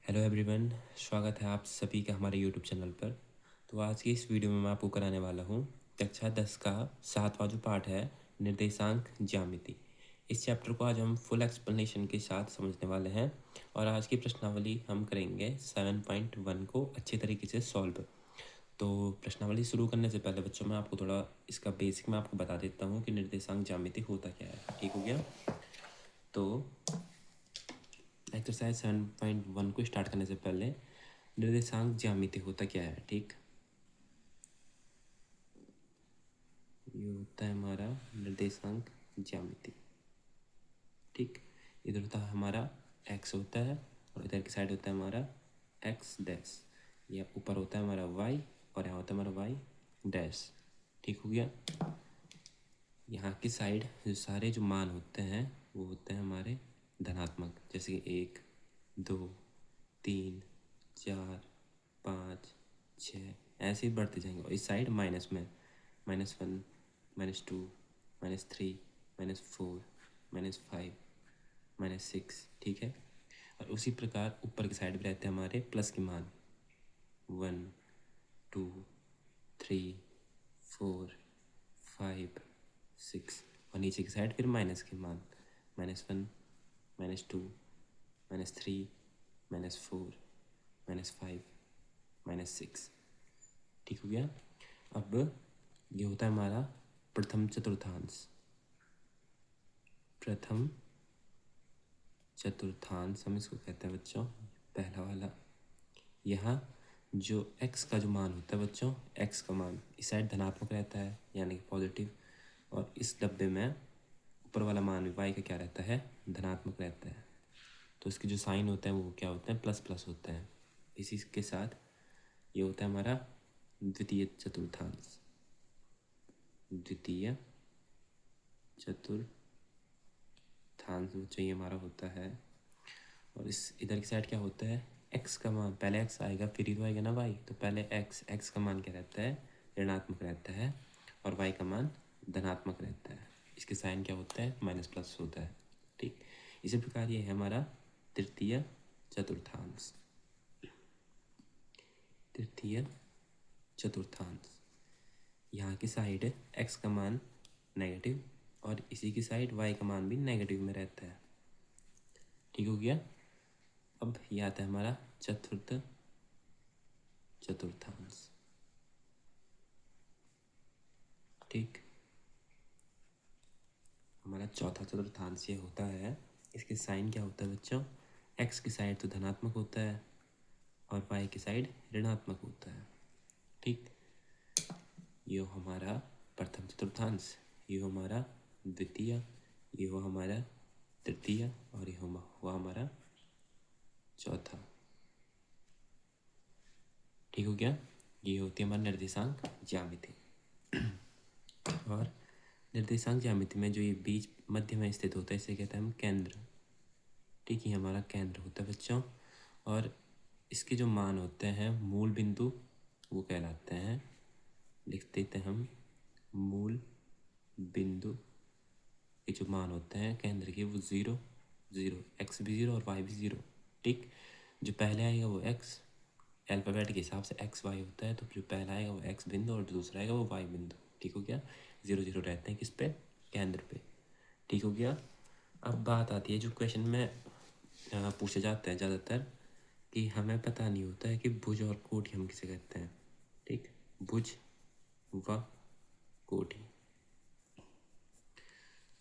Hello everyone, स्वागत है आप सभी का हमारे यूट्यूब चैनल पर। तो आज की इस वीडियो में मैं आपको कराने वाला हूँ कक्षा 10 का 7वां जो पार्ट है निर्देशांक ज्यामिति। इस चैप्टर को आज हम फुल एक्सप्लेनेशन के साथ समझने वाले हैं और आज की प्रश्नावली हम करेंगे 7.1 को अच्छे तरीके से सॉल्व। तो प्रश्नावली शुरू करने से पहले बच्चों मैं आपको थोड़ा इसका बेसिक मैं आपको बता देता हूँ कि निर्देशांक ज्यामिति होता क्या है। ठीक हो गया? तो एक्सरसाइज 7.1 को स्टार्ट करने से पहले निर्देशांक ज्यामिति होता क्या है। ठीक, ये होता है हमारा निर्देशांक ज्यामिति। ठीक, इधर होता है हमारा x होता है और इधर की साइड होता है हमारा x डैश, या ऊपर होता है हमारा y और यहाँ होता है हमारा y डैश। ठीक हो गया? यहाँ की साइड जो सारे जो मान होते हैं वो होते हैं हमारे धनात्मक, जैसे कि 1, 2, 3, 4, 5, 6 ऐसे ही बढ़ते जाएंगे। और इस साइड माइनस में -1, -2, -3, -4, -5, -6। ठीक है? और उसी प्रकार ऊपर की साइड भी रहते हैं हमारे प्लस के मान 1, 2, 3, 4, 5, 6। और नीचे की साइड फिर माइनस के मान -1, -2, -3, -4, -5, -6। ठीक हो गया? अब ये होता है हमारा प्रथम चतुर्थांश। प्रथम चतुर्थांश हम इसको कहते हैं बच्चों, पहला वाला। यहाँ जो x का जो मान होता है बच्चों, x का मान इस साइड धनात्मक रहता है यानी कि पॉजिटिव, और इस डब्बे में ऊपर वाला मान y का क्या रहता है, धनात्मक रहता है। तो इसके जो साइन होते हैं वो क्या होते हैं, प्लस प्लस होते हैं। इसी के साथ ये होता है हमारा द्वितीय चतुर्थांश। द्वितीय चतुर्थांश जो ये हमारा होता है। और इस इधर की साइड क्या होता है, x का मान, पहले x आएगा फिर ही तो आएगा ना y। तो पहले x का मान क्या रहता है, ऋणात्मक रहता है, और y का मान धनात्मक रहता है। इसके साइन क्या होता है, माइनस प्लस होता है। ठीक, इसी प्रकार ये है हमारा तृतीय चतुर्थांश। तृतीय चतुर्थांश, यहाँ की साइड x का मान नेगेटिव और इसी की साइड y का मान भी नेगेटिव में रहता है। ठीक हो गया? अब ये आता है हमारा चतुर्थ चतुर्थांश। ठीक, हमारा चौथा चतुर्थांश ये होता है। इसके साइन क्या होता है बच्चों, x की साइड तो धनात्मक होता है और y की साइड ऋणात्मक होता है। ठीक, ये हमारा प्रथम चतुर्थांश, ये हमारा द्वितीय, ये हो हमारा तृतीय, और ये हुआ हमारा चौथा। ठीक हो गया? ये होती है हमारा निर्देशांक ज्यामिति। और निर्देशांक ज्यामिति में जो ये बीच मध्य में स्थित होता है इसे कहते हैं हम केंद्र। ठीक, ये हमारा केंद्र होता है बच्चों। और इसके जो मान होते हैं मूल बिंदु वो कहलाते हैं, लिख देते हैं हम मूल बिंदु के जो मान होते हैं केंद्र के वो 0, 0, x भी 0 और y भी 0। ठीक, जो पहले आएगा वो x, अल्फ़ाबेट के हिसाब से x y होता है, तो जो पहला आएगा वो x बिंदु और जो दूसरा आएगा वो y बिंदु। ठीक हो गया? 0, 0 रहते हैं किस पे, केंद्र पे। ठीक हो गया? अब बात आती है जो क्वेश्चन में पूछे जाते हैं ज़्यादातर, कि हमें पता नहीं होता है कि भुज और कोटि हम किसे कहते हैं। ठीक, भुज व कोटि।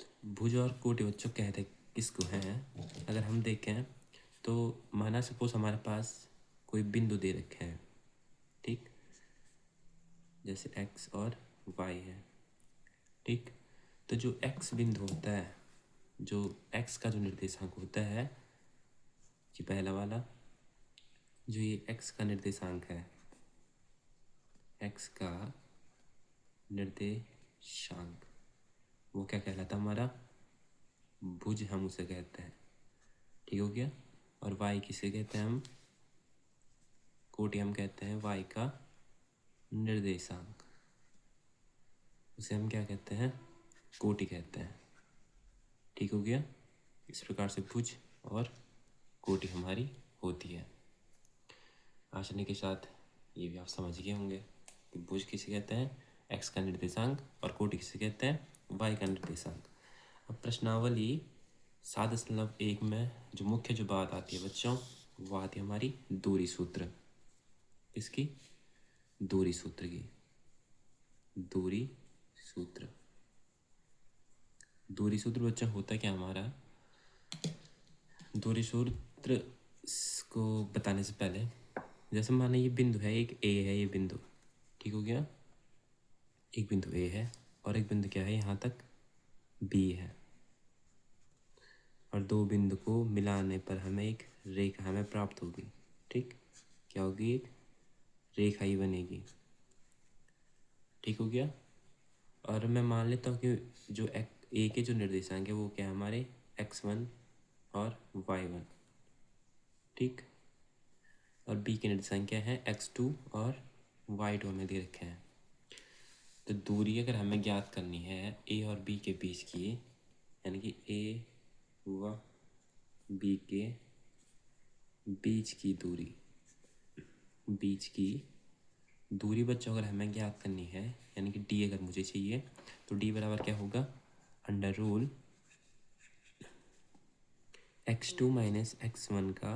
तो भुज और कोटि बच्चों कहते किसको हैं, अगर हम देखें तो माना सपोज हमारे पास कोई बिंदु दे रखे हैं। ठीक, जैसे x और y है। ठीक, तो जो x बिंदु होता है, जो x का जो निर्देशांक होता है, ये पहला वाला जो ये x का निर्देशांक है, x का निर्देशांक वो क्या कहलाता है हमारा, भुज हम उसे कहते हैं। ठीक हो गया? और y किसे कहते हैं हम, कोटि हम कहते हैं y का निर्देशांक, उसे हम क्या कहते हैं, कोटि कहते हैं। ठीक हो गया? इस प्रकार से भुज और कोटि हमारी होती है। आसानी के साथ ये भी आप समझ गए होंगे कि भुज किसे कहते हैं, एक्स का निर्देशांक, और कोटि किसे कहते हैं, वाई का निर्देशांक। अब प्रश्नावली 7.1 में जो मुख्य जो बात आती है बच्चों, वो आती है हमारी दूरी सूत्र। किसकी? दूरी सूत्र की। दूरी सूत्र। दूरी सूत्र बच्चों होता क्या हमारा? दूरी सूत्र को बताने से पहले, जैसे माने ये बिंदु है, एक ए है, ये बिंदु ठीक हो गया, एक बिंदु ए है और एक बिंदु क्या है यहाँ तक बी है, और दो बिंदु को मिलाने पर हमें एक रेखा हमें प्राप्त होगी। ठीक, क्या होगी? एक रेखा ही बनेगी। ठीक हो गया। और मैं मान लेता हूँ कि जो ए के जो निर्देशांक है वो क्या है हमारे x1 और y1। ठीक, और बी के निर्देशांक क्या है x2 और y2 हमें दे रखे हैं। तो दूरी अगर हमें ज्ञात करनी है ए और बी के बीच की, यानी कि ए व बी के बीच की दूरी, बीच की दूरी बच्चों अगर हमें ज्ञात करनी है, यानी कि डी अगर मुझे चाहिए, तो डी बराबर क्या होगा? Under rule x2 minus x1 का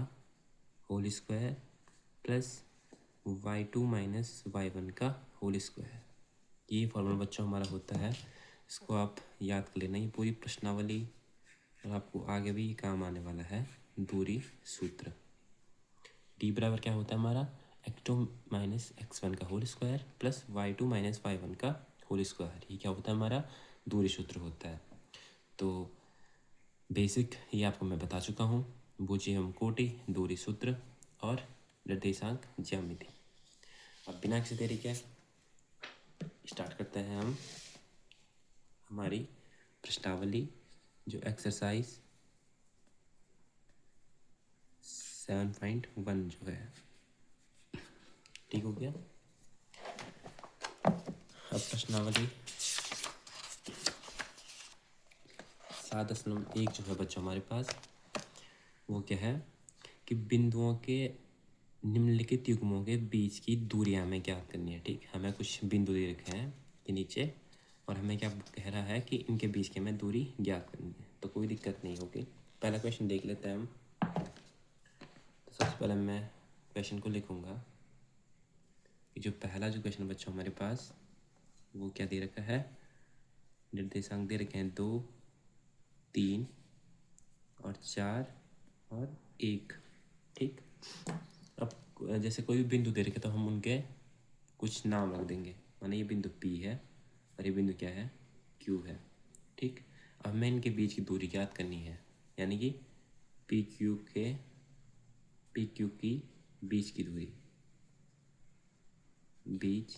whole square plus y2 minus y1 का होल स्क्वायर। ये फॉर्मूला बच्चों हमारा होता है, इसको आप याद कर लेना, ये पूरी प्रश्नावली और आपको आगे भी काम आने वाला है। दूरी सूत्र डी बराबर क्या होता है हमारा? x2 माइनस x1 का whole square plus y2 minus y1 का होल स्क्वायर। ये क्या होता है हमारा? दूरी सूत्र होता है। तो बेसिक ये आपको मैं बता चुका हूँ, बूझिए हम कोटि, दूरी सूत्र और निर्देशांक ज्यामिति। अब बिना किसी देरी के स्टार्ट करते हैं हम हमारी प्रश्नावली, जो एक्सरसाइज 7.1 जो है। ठीक हो गया। अब प्रश्नावली 7.1 जो है बच्चों हमारे पास, वो क्या है कि बिंदुओं के निम्नलिखित युग्मों के बीच की दूरियां हमें ज्ञात करनी है। ठीक, हमें कुछ बिंदु दे रखे हैं ये नीचे, और हमें क्या कह रहा है कि इनके बीच की हमें दूरी ज्ञात करनी है। तो कोई दिक्कत नहीं होगी। पहला क्वेश्चन देख लेते हैं हम। तो सबसे पहले मैं क्वेश्चन को लिखूंगा कि जो पहला जो क्वेश्चन बच्चों हमारे पास, वो क्या दे रखा है? निर्देशांक दे रखे हैं 2, 3 और 4 और 1। ठीक, अब जैसे कोई भी बिंदु दे रखे तो हम उनके कुछ नाम रख देंगे। माने ये बिंदु P है और ये बिंदु क्या है? Q है। ठीक, अब हमें इनके बीच की दूरी ज्ञात करनी है, यानी कि PQ की बीच की दूरी, बीच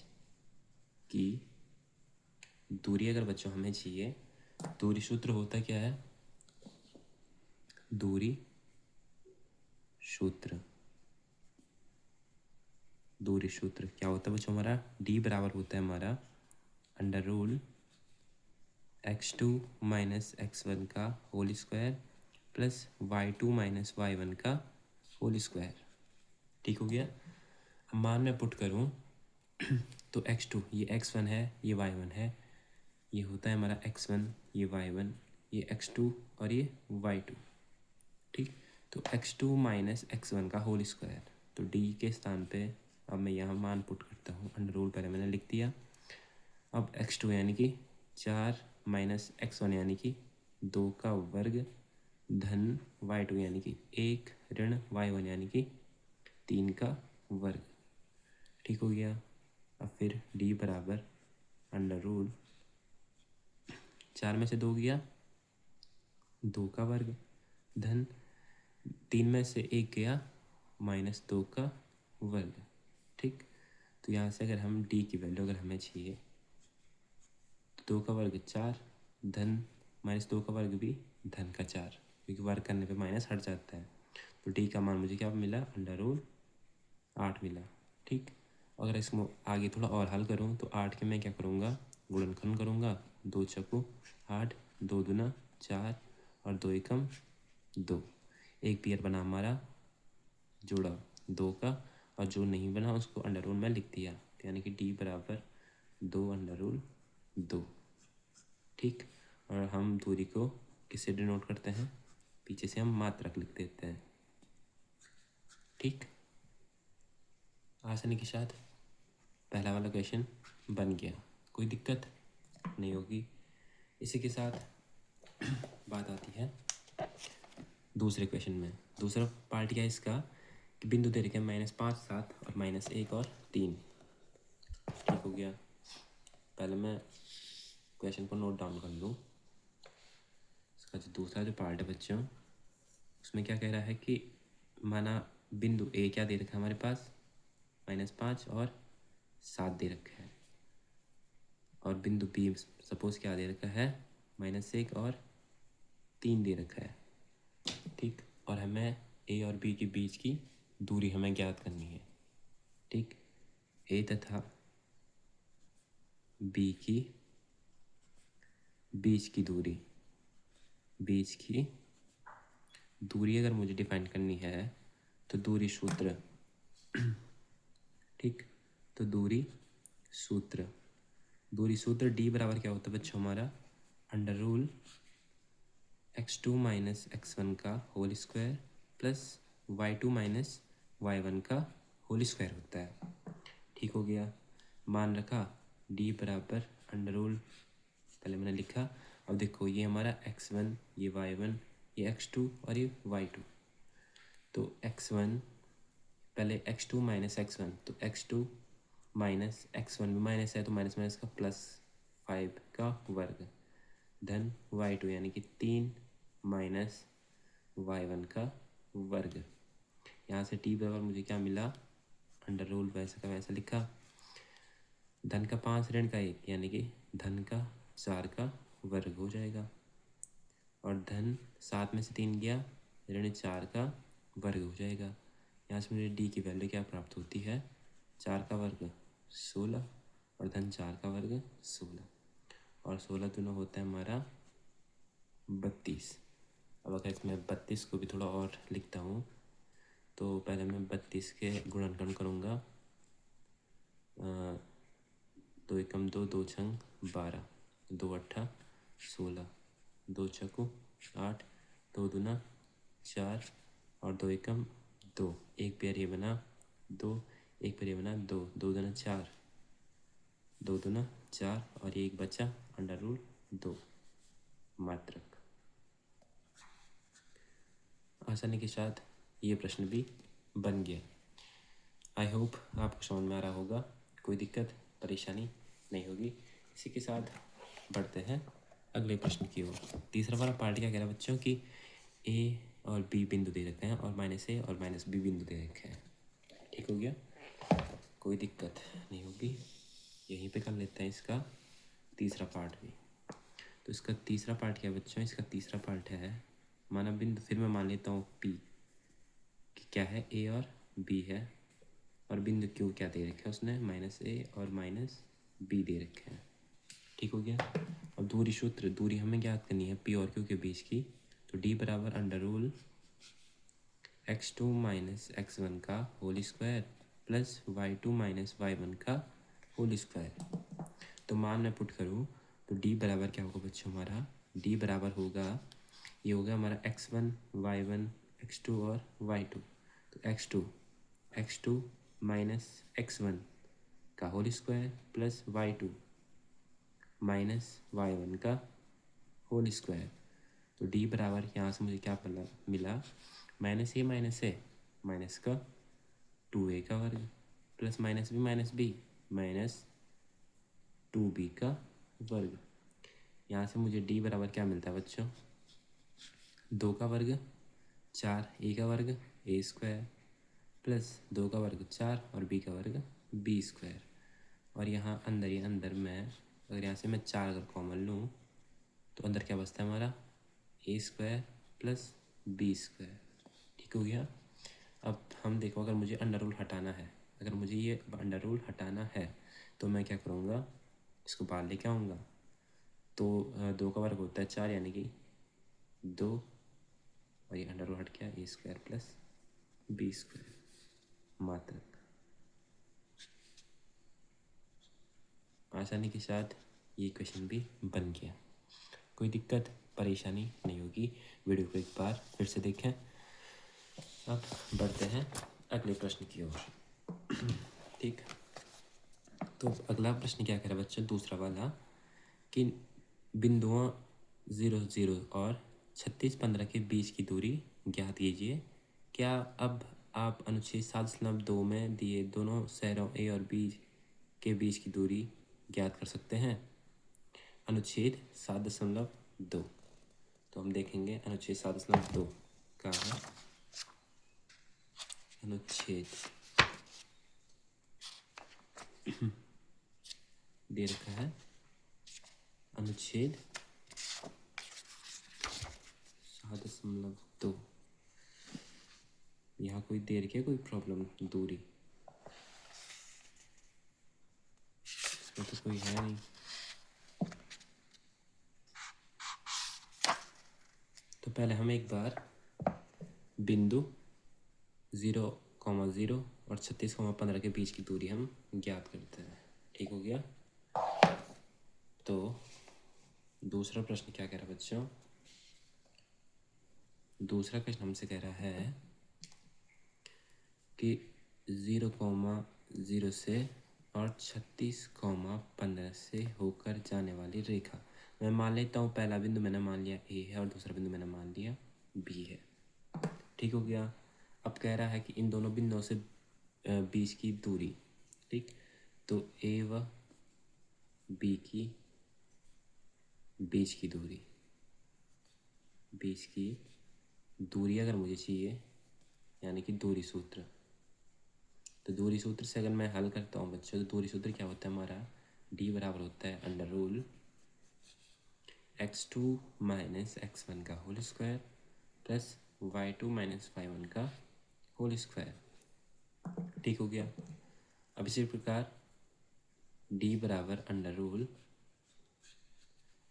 की दूरी अगर बच्चों हमें चाहिए, दूरी सूत्र होता क्या है? दूरी सूत्र, दूरी सूत्र क्या होता है बच्चों हमारा? डी बराबर होता है हमारा under rule x2 minus x1 का whole square plus y2 minus y1 का होल स्क्वायर। ठीक हो गया। अब मान मैं पुट करूँ तो x2 ये x1 है, ये y1 है, ये होता है हमारा x1, ये y1, ये x2 और ये y2। ठीक, तो x2 माइनस x1 का होल स्क्वायर, तो d के स्थान पे अब मैं यहाँ मान पुट करता हूँ, अंडर रूल पहले मैंने लिख दिया। अब x2 यानी कि 4 माइनस x1 यानी कि 2 का वर्ग धन y2 यानी कि 1 ऋण y1 यानी कि 3 का वर्ग। ठीक हो गया। अब फिर d बराबर अंडर रूल 4 में से 2 गया, 2 का वर्ग धन 3 में से 1 गया, माइनस 2 का वर्ग। ठीक, तो यहाँ से अगर हम d की वैल्यू अगर हमें चाहिए तो 2 का वर्ग 4 धन माइनस 2 का वर्ग भी धन का 4, क्योंकि वर्ग करने पे माइनस हट जाता है। तो d का मान मुझे क्या मिला? अंडर रूल 8 मिला। ठीक, अगर इसमें आगे थोड़ा और हल करूँ तो 8 के मैं क्या करूँगा? गुणनखंड करूँगा, 2 चौको 8, 2 दूना 4 और 2 एकम 2। एक पेयर बना हमारा जुड़ा 2 का, और जो नहीं बना उसको अंडर रूल में लिख दिया, तो यानी कि डी बराबर 2√2। ठीक, और हम दूरी को किससे डिनोट करते हैं, पीछे से हम मात्रक लिख देते हैं। ठीक, आसानी के साथ पहला वाला क्वेश्चन बन गया, कोई दिक्कत नहीं होगी। इसी के साथ बात आती है दूसरे क्वेश्चन में। दूसरा पार्ट क्या है इसका कि बिंदु दे रखे हैं -5, 7 और -1 और 3। ठीक हो गया, पहले मैं क्वेश्चन को नोट डाउन कर लूँ। इसका जो दूसरा जो पार्ट है बच्चों, उसमें क्या कह रहा है कि माना बिंदु ए क्या दे रखा है हमारे पास, -5 और 7 दे रखा है, और बिंदु बी सपोज क्या दे रखा है, -1 और 3 दे रखा है। ठीक, और हमें ए और बी के बीच की दूरी हमें ज्ञात करनी है। ठीक, ए तथा बी की बीच की दूरी अगर मुझे डिफाइन करनी है तो दूरी सूत्र ठीक, तो दूरी सूत्र डी बराबर क्या होता है बच्चों हमारा, under rule x2 minus x1 का whole square plus y2 minus y1 का होल स्क्वायर होता है। ठीक हो गया, मान रखा d बराबर अंडर रूल, पहले मैंने लिखा, अब देखो ये हमारा x1, ये y1, ये x2 और ये y2। तो x1 पहले x2 माइनस x1, तो x2 माइनस x1 भी माइनस है तो माइनस माइनस का प्लस 5 का वर्ग, धन y2 यानी कि 3 माइनस y1 का वर्ग। यहाँ से t बराबर मुझे क्या मिला, अंडर रूल वैसा का वैसा लिखा, धन का 5 ऋण का 1 यानी कि धन का 4 का वर्ग हो जाएगा, और धन 7 में से 3 गया, ऋण 4 का वर्ग हो जाएगा। यहाँ से मुझे d की वैल्यू क्या प्राप्त होती है, 4 का वर्ग 16 और धन 4 का वर्ग 16, और 16 दोनों होता है हमारा 32। अब अगर इसमें 32 को भी थोड़ा और लिखता हूँ, तो पहले मैं 32 के गुणनखंड करूँगा, 2 एकम 2, 2 छंग 12, 2 अट्ठा 16, 2 छक्कू 8, 2 दूना 4 और 2 एकम 2, एक पेयर ये बना 2, एक पेयर ये बना 2, 2 दूना 4, 2 दूना 4 और ये एक बचा अंडर रूल 2 मात्रक। आसानी के साथ ये प्रश्न भी बन गया। आई होप आपको समझ में आ रहा होगा, कोई दिक्कत परेशानी नहीं होगी। इसी के साथ बढ़ते हैं अगले प्रश्न की ओर। तीसरा वाला पार्ट क्या कह रहा है बच्चों की ए और बी बिंदु दे रखे हैं और -a और -b बिंदु दे रखे हैं। ठीक हो गया, कोई दिक्कत नहीं होगी। यहीं पे कर लेते हैं इसका तीसरा पार्ट भी। तो इसका तीसरा पार्ट क्या है बच्चों, इसका तीसरा पार्ट है माना बिंदु, फिर मैं मान लेता हूँ पी कि क्या है, ए और बी है, और बिंदु क्यू क्या दे रखे है उसने, -a और -b दे रखे हैं। ठीक हो गया, अब दूरी सूत्र, दूरी हमें ज्ञात करनी है पी और क्यू के बीच की, तो डी बराबर under rule x2 minus x1 का whole square plus y2 minus y1 का होल स्क्वायर। तो मान मैं पुट करूँ तो d बराबर क्या होगा बच्चों हमारा, d बराबर होगा, ये होगा हमारा x1 y1 x2 और y2, तो x2 माइनस x1 का whole square plus y2 minus y1 का होल स्क्वायर। तो d बराबर यहाँ से मुझे क्या मिला, -a माइनस का 2a का वर्ग प्लस -b माइनस 2b का वर्ग। यहाँ से मुझे d बराबर क्या मिलता है बच्चों, 2 का वर्ग 4, a का वर्ग a स्क्वायर प्लस 2 का वर्ग 4 और b का वर्ग b स्क्वायर। और यहाँ अंदर ही अंदर मैं अगर यहाँ से मैं 4 अगर कॉमन लूँ तो अंदर क्या बचता है हमारा, a square plus b square. ठीक हो गया, अब हम देखो अगर मुझे अंडर रूल हटाना है, अगर मुझे ये अंडर रूल हटाना है तो मैं क्या करूँगा, इसको बाहर लेके आऊँगा, तो 2 का वर्ग होता है 4 यानी कि 2, और ये अंडर रूल हट गया, a square plus b square मात्रक। आसानी के साथ ये क्वेश्चन भी बन गया। कोई दिक्कत परेशानी नहीं होगी। वीडियो को एक बार फिर से देखें। अब बढ़ते हैं अगले प्रश्न की ओर। ठीक, तो अगला प्रश्न क्या कह रहा है बच्चों, दूसरा वाला, कि बिंदुओं 0 0 और 36 15 के बीच की दूरी ज्ञात कीजिए। क्या अब आप अनुच्छेद 7.2 में दिए दोनों शहरों ए और बी के बीच की दूरी ज्ञात कर सकते हैं? अनुच्छेद 7.2, तो हम देखेंगे अनुच्छेद 7.2 का है। अनुच्छेद दे रखा है, अनुच्छेद 7.2। यहाँ कोई दे रखी है, कोई प्रॉब्लम, दूरी इसमें तो कोई है नहीं। तो पहले हम एक बार बिंदु 0,0 और 36,15 के बीच की दूरी हम ज्ञात करते हैं। ठीक हो गया। तो दूसरा प्रश्न क्या कह रहा है बच्चों, दूसरा प्रश्न हमसे कह रहा है कि 0,0 से और 36,15 से होकर जाने वाली रेखा, मैं मान लेता हूँ पहला बिंदु मैंने मान लिया ए है और दूसरा बिंदु मैंने मान लिया बी है। ठीक हो गया। अब कह रहा है कि इन दोनों बिंदुओं से बीच की दूरी। ठीक, तो ए व बी की बीच की दूरी अगर मुझे चाहिए, यानी कि दूरी सूत्र, तो दूरी सूत्र से अगर मैं हल करता हूँ बच्चों, तो दूरी सूत्र क्या होता है हमारा, डी बराबर होता है under rule x2 minus x1 का whole square plus y2 minus y1 का होल स्क्वायर। ठीक हो गया। अब इसी प्रकार डी बराबर अंडर रूल,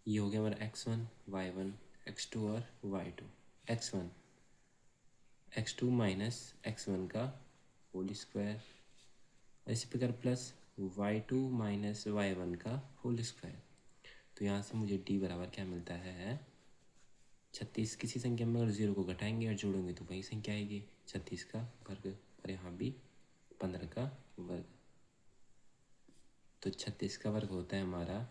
ये हो गया हमारा x1 y1 x2 और y2, x2 माइनस x1 का होल स्क्वायर, इसी प्रकार प्लस y2 माइनस y1 का होल स्क्वायर। तो यहाँ से मुझे d बराबर क्या मिलता है, 36। किसी संख्या में अगर 0 को घटाएंगे और जोड़ेंगे तो वही संख्या आएगी, 36 का वर्ग, और यहाँ भी 15 का वर्ग। तो 36 का वर्ग होता है हमारा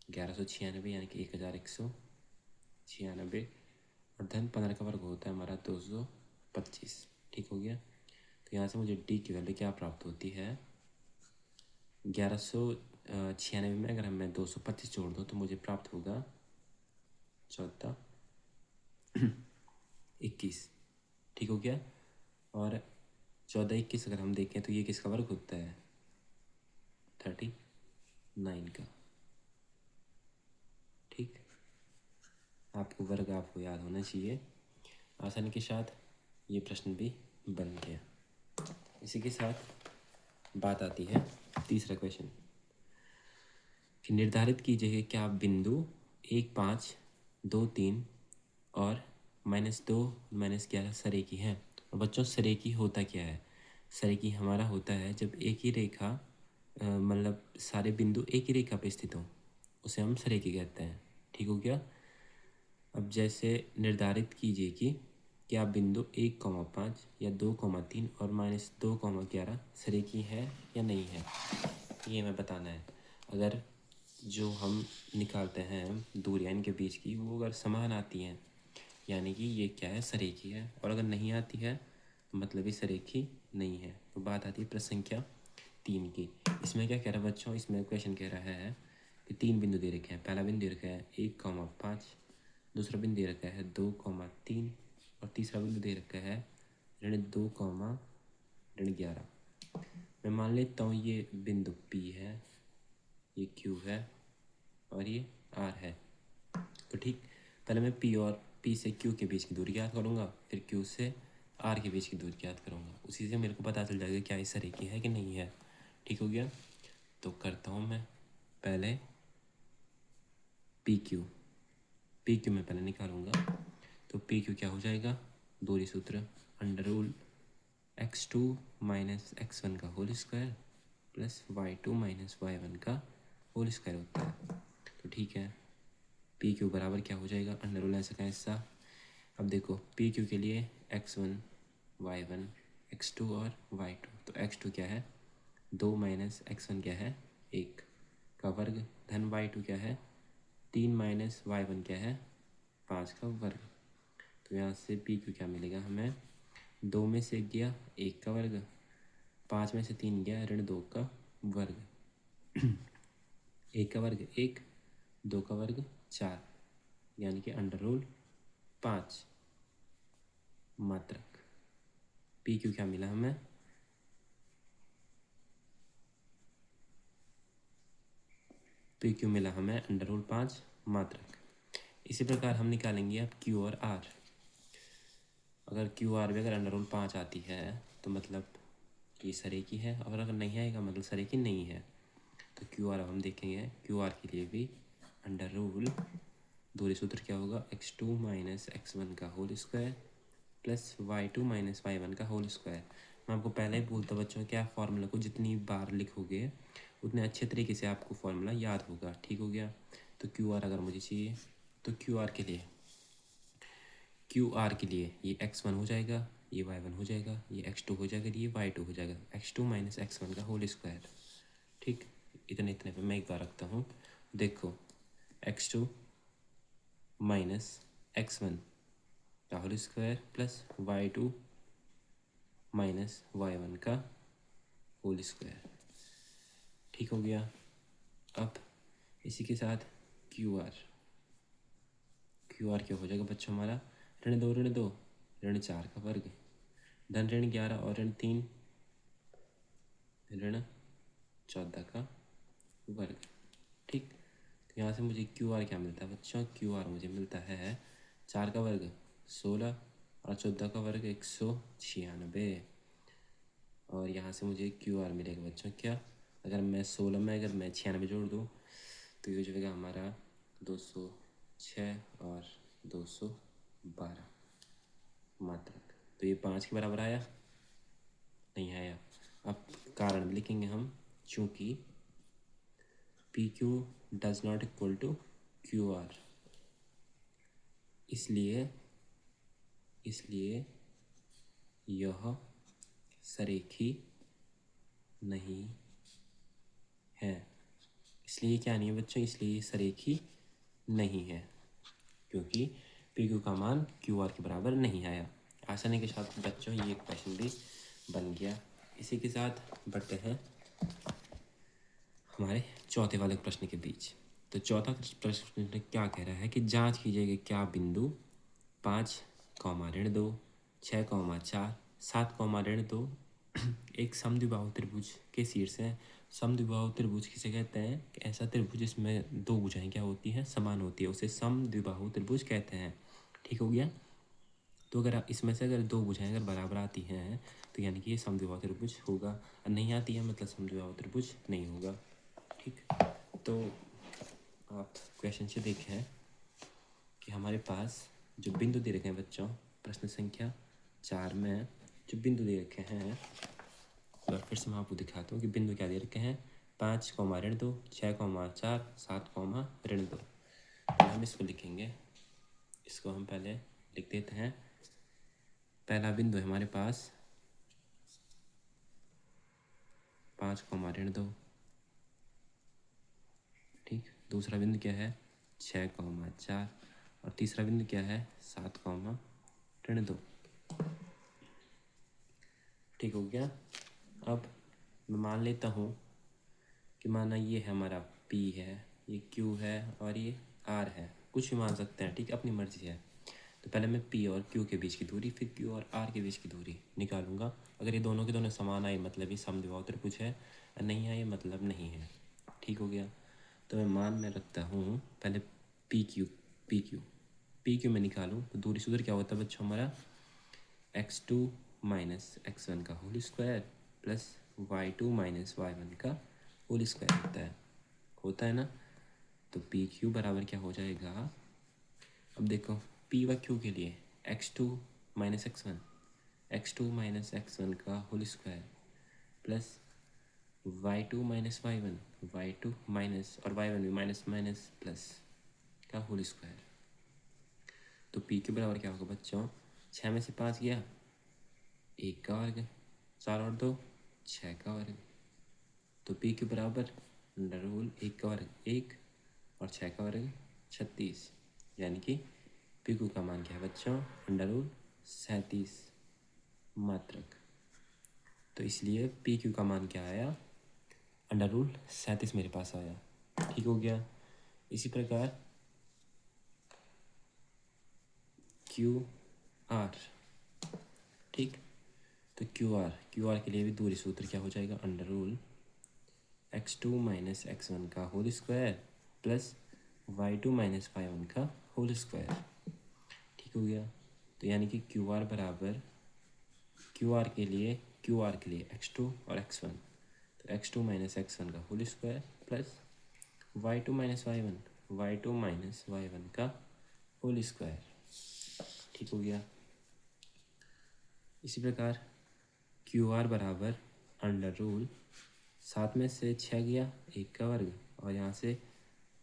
1196, यानी कि 1196, और धन 15 का वर्ग होता है हमारा 225। ठीक हो गया। तो यहाँ से मुझे डी की वैल्यू क्या प्राप्त होती है, 1196 में अगर मैं 225 जोड़ दूँ तो मुझे प्राप्त होगा 1421। ठीक हो गया। और 1421 अगर हम देखें तो ये किसका वर्ग होता है, 39 का। ठीक, आपको वर्ग आपको याद होना चाहिए। आसानी के साथ ये प्रश्न भी बन गया। इसी के साथ बात आती है तीसरा क्वेश्चन, कि निर्धारित कीजिए क्या बिंदु 1 5 2 3 और -2 -11 सरेखी हैं। और बच्चों सरेखी होता क्या है, सरेखी हमारा होता है जब एक ही रेखा मतलब सारे बिंदु एक ही रेखा पे स्थित हों, उसे हम सरेखी कहते हैं। ठीक हो गया। अब जैसे निर्धारित कीजिए कि क्या बिंदु 1,5 या 2,3 और -2,11 सरेखी है या नहीं है, ये हमें बताना है। अगर जो हम निकालते हैं दूरियां इनके बीच की, वो अगर समान आती हैं, यानी कि ये क्या है, सरेखी है। और अगर नहीं आती है मतलब ये सरेखी नहीं है। तो बात आती है प्रश्न संख्या 3 की। इसमें क्या कह रहा है बच्चों, इसमें क्वेश्चन कह रहा है कि 3 बिंदु दे रखे हैं। पहला बिंदु दे रखा है 1,5, दूसरा बिंदु दे रखा है 2,3 और तीसरा बिंदु दे रखा है -2,11। मैं मान लेता हूँ ये बिंदु P है, ये Q है और ये R है। तो ठीक, पहले मैं P से Q के बीच की दूरी ज्ञात करूँगा, फिर Q से R के बीच की दूरी ज्ञात करूँगा। उसी से मेरे को पता चल जाएगा क्या इस सरेखी है कि नहीं है। ठीक हो गया। तो करता हूँ मैं पहले PQ में पहले निकालूंगा। तो PQ क्या हो जाएगा, दूरी सूत्र under rule x2 minus x1 का whole square plus y2 minus y1 का होल स्क्वायर होता है। तो ठीक है, पी क्यू बराबर क्या हो जाएगा, अंडर रूल ऐसा का हिस्सा। अब देखो पी क्यू के लिए x1 y1 x2 और y2, तो x2 क्या है 2 माइनस x1 क्या है 1 का वर्ग, धन y2 क्या है 3 माइनस y1 क्या है 5 का वर्ग। तो यहाँ से पी क्यू क्या मिलेगा हमें, 2 में से 1 गया 1 का वर्ग, 5 में से 3 गया ऋण 2 का वर्ग, 1 का वर्ग 1, 2 का वर्ग 4, यानी कि अंडर रूल 5 मात्रक। पी क्यू क्या मिला हमें, पी क्यू मिला हमें अंडर रूल 5 मात्रक। इसी प्रकार हम निकालेंगे अब क्यू और आर। अगर क्यू आर भी अगर अंडर रूल 5 आती है तो मतलब ये सरेकी है, और अगर नहीं आएगा मतलब सरेकी नहीं है। तो क्यू आर अब हम देखेंगे, क्यू आर के लिए भी अंडर रूल दूरी सूत्र क्या होगा, x2 माइनस x1 का whole square plus y2 minus y1 का होल स्क्वायर। मैं आपको पहले ही बोलता बच्चों क्या फॉर्मूला को जितनी बार लिखोगे उतने अच्छे तरीके से आपको फॉर्मूला याद होगा। ठीक हो गया। तो क्यू आर अगर मुझे चाहिए तो क्यू आर के लिए ये x1 हो जाएगा, ये y1 हो जाएगा, ये x2 हो जाएगा, ये y2 हो जाएगा, x2 माइनस x1 का होल स्क्वायर। ठीक, इतने इतने पे मैं एक बार रखता हूँ। देखो x2 माइनस x1 का whole square plus y2 minus y1 का होल स्क्वायर। ठीक हो गया। अब इसी के साथ क्यू आर क्या हो जाएगा बच्चों हमारा, ऋण 2 ऋण 2 ऋण 4 का वर्ग, धन ऋण 11 और ऋण 3 ऋण 14 का वर्ग। ठीक, तो यहाँ से मुझे क्यू आर क्या मिलता है बच्चों, क्यू आर मुझे मिलता है 4 का वर्ग 16 और 14 का वर्ग 196। और यहाँ से मुझे क्यू आर मिलेगा बच्चों क्या, अगर मैं 16 में अगर मैं 96 जोड़ दूँ तो ये हो जाएगा हमारा 206 और 212 मात्रक। तो ये 5 के बराबर आया, नहीं आया। अब कारण भी लिखेंगे हम, चूँकि P Q does not equal to Q R, इसलिए यह सरेखी नहीं है। इसलिए क्या नहीं है बच्चों, इसलिए ये सरेखी नहीं है क्योंकि पी क्यू का मान क्यू आर के बराबर नहीं आया। आसानी के साथ बच्चों ये क्वेश्चन भी बन गया। इसी के साथ बढ़ते हैं हमारे चौथे वाले प्रश्न के बीच। तो चौथा प्रश्न क्या कह रहा है कि जांच कीजिए क्या बिंदु 5 ऋण 2 6 4 7 ऋण 2 एक समद्विबाहु त्रिभुज के शीर्ष है। समद्विबाहु त्रिभुज किसे कहते हैं, कि ऐसा त्रिभुज जिसमें दो भुजाएं क्या होती हैं, समान होती है, उसे समद्विबाहु त्रिभुज कहते हैं। ठीक हो गया। तो अगर इसमें से अगर दो भुजाएं अगर बराबर आती हैं तो यानी कि ये समद्विबाहु त्रिभुज होगा, और नहीं आती है मतलब समद्विबाहु त्रिभुज नहीं होगा। ठीक, तो आप क्वेश्चन से देखें कि हमारे पास जो बिंदु दे रखे हैं बच्चों, प्रश्न संख्या 4 में जो बिंदु दे रखे हैं, तो फिर से मैं आपको दिखाता हूँ कि बिंदु क्या दे रखे हैं, 5 ऋण 2 6 4 7 ऋण 2। हम इसको लिखेंगे, इसको हम पहले लिख देते हैं। पहला बिंदु है हमारे पास 5 ऋण 2। ठीक, दूसरा बिंदु क्या है 6 4, और तीसरा बिंदु क्या है 7 ऋण 2। ठीक हो गया। अब मैं मान लेता हूँ कि माना ये है हमारा P है, ये Q है और ये R है, कुछ भी मान सकते हैं। ठीक, अपनी मर्जी है। तो पहले मैं P और Q के बीच की दूरी, फिर Q और R के बीच की दूरी निकालूंगा। अगर ये दोनों के दोनों समान आए मतलब ये समद्विबाहु त्रिभुज है, और नहीं आए मतलब नहीं है। ठीक हो गया। तो मैं मान में रखता हूँ पहले पी क्यू में निकालूँ तो दूरी सूत्र क्या होता है बच्चों हमारा, x2 माइनस x1 का whole square plus y2 minus y1 का होल स्क्वायर होता है ना। तो पी क्यू बराबर क्या हो जाएगा, अब देखो पी व क्यू के लिए x2 माइनस x1 का whole square plus y2 minus y1, y2 minus और y1 भी माइनस माइनस प्लस का होल स्क्वायर। तो p के बराबर क्या होगा बच्चों, 6 में से 5 गया 1 का वर्ग, 4 और 2 6 का वर्ग। तो p के बराबर अंडर रूल 1 का वर्ग 1 और 6 का वर्ग 36, यानी कि पी क्यू का मान क्या है बच्चों, अंडर रूल 37 मात्रक। तो इसलिए पी क्यू का मान क्या आया, अंडर रूल 37 मेरे पास आया। ठीक हो गया। इसी प्रकार क्यू आर, ठीक, तो क्यू आर के लिए भी दूरी सूत्र क्या हो जाएगा, under rule x2 minus x1 का whole square plus y2 minus y1 का होल स्क्वायर। ठीक हो गया। तो यानी कि क्यू आर बराबर क्यू आर के लिए x2 और x1, तो x2 माइनस x1 का whole square plus y2 minus y1 का होल स्क्वायर। ठीक हो गया। इसी प्रकार क्यू आर बराबर अंडर रूल 7 में से 6 गया 1 का वर्ग और यहाँ से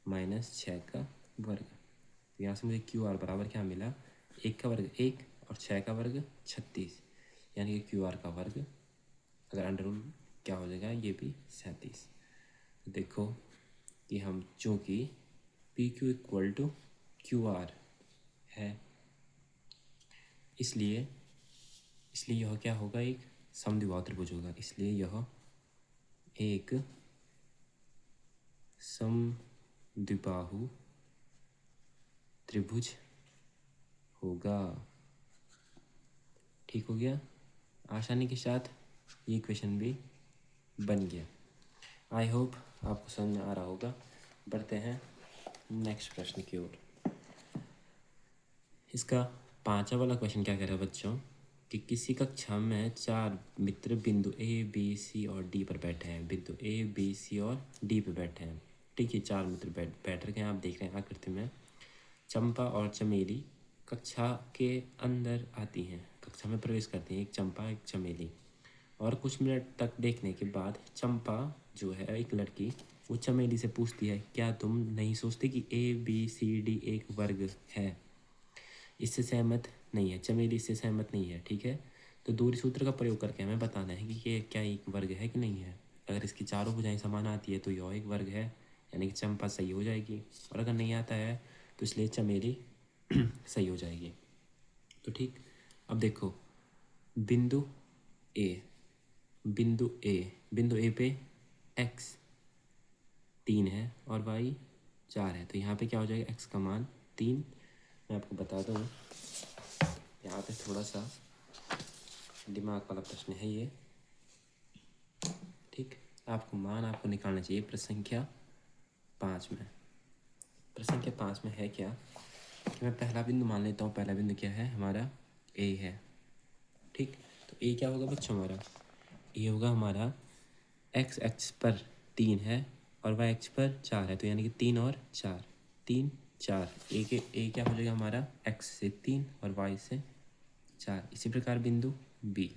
माइनस 6 का वर्ग। तो यहाँ से मुझे क्यू आर बराबर क्या मिला, 1 का वर्ग 1 और 6 का वर्ग 36, यानी कि क्यू आर का वर्ग अगर अंडर रूल क्या हो जाएगा, ये भी 37। तो देखो कि हम चूँकि P Q equal to Q R है, इसलिए यह क्या होगा, एक समद्विबाहु त्रिभुज होगा। इसलिए यह एक समद्विबाहु त्रिभुज होगा। ठीक हो गया। आसानी के साथ ये क्वेश्चन भी बन गया। आई होप आपको समझ में आ रहा होगा। बढ़ते हैं नेक्स्ट प्रश्न की ओर। इसका 5वां वाला क्वेश्चन क्या कह रहा है बच्चों, कि किसी कक्षा में 4 मित्र बिंदु ए बी सी और डी पर बैठे हैं। बिंदु ए बी सी और डी पर बैठे हैं। ठीक है, 4 मित्र बैठ रखे हैं। आप देख रहे हैं आकृति में। चंपा और चमेली कक्षा के अंदर आती हैं, कक्षा में प्रवेश करती हैं, एक चंपा एक चमेली। और कुछ मिनट तक देखने के बाद चंपा जो है एक लड़की, वो चमेली से पूछती है, क्या तुम नहीं सोचते कि ए बी सी डी एक वर्ग है। इससे सहमत नहीं है चमेली, इससे सहमत नहीं है। ठीक है, तो दूरी सूत्र का प्रयोग करके हमें बताना है कि ये क्या एक वर्ग है कि नहीं है। अगर इसकी चारों भुजाएं समान आती है तो यह एक वर्ग है, यानी कि चंपा सही हो जाएगी। और अगर नहीं आता है तो इसलिए चमेली सही हो जाएगी। तो ठीक, अब देखो बिंदु ए पे x 3 है और y 4 है। तो यहाँ पे क्या हो जाएगा, x का मान 3। मैं आपको बता दूँ, यहाँ पे थोड़ा सा दिमाग वाला प्रश्न है ये। ठीक, आपको निकालना चाहिए प्रश्न संख्या 5 में। प्रश्न संख्या 5 में है क्या, मैं पहला बिंदु मान लेता हूँ। पहला बिंदु क्या है हमारा, ए है। ठीक, तो ए क्या होगा बच्चों हमारा, ए होगा हमारा x एक्स पर 3 है और y एक्स पर 4 है। तो यानी कि 3 और 4, 3 4, ए क्या हो जाएगा हमारा, x से 3 और y से 4। इसी प्रकार बिंदु बी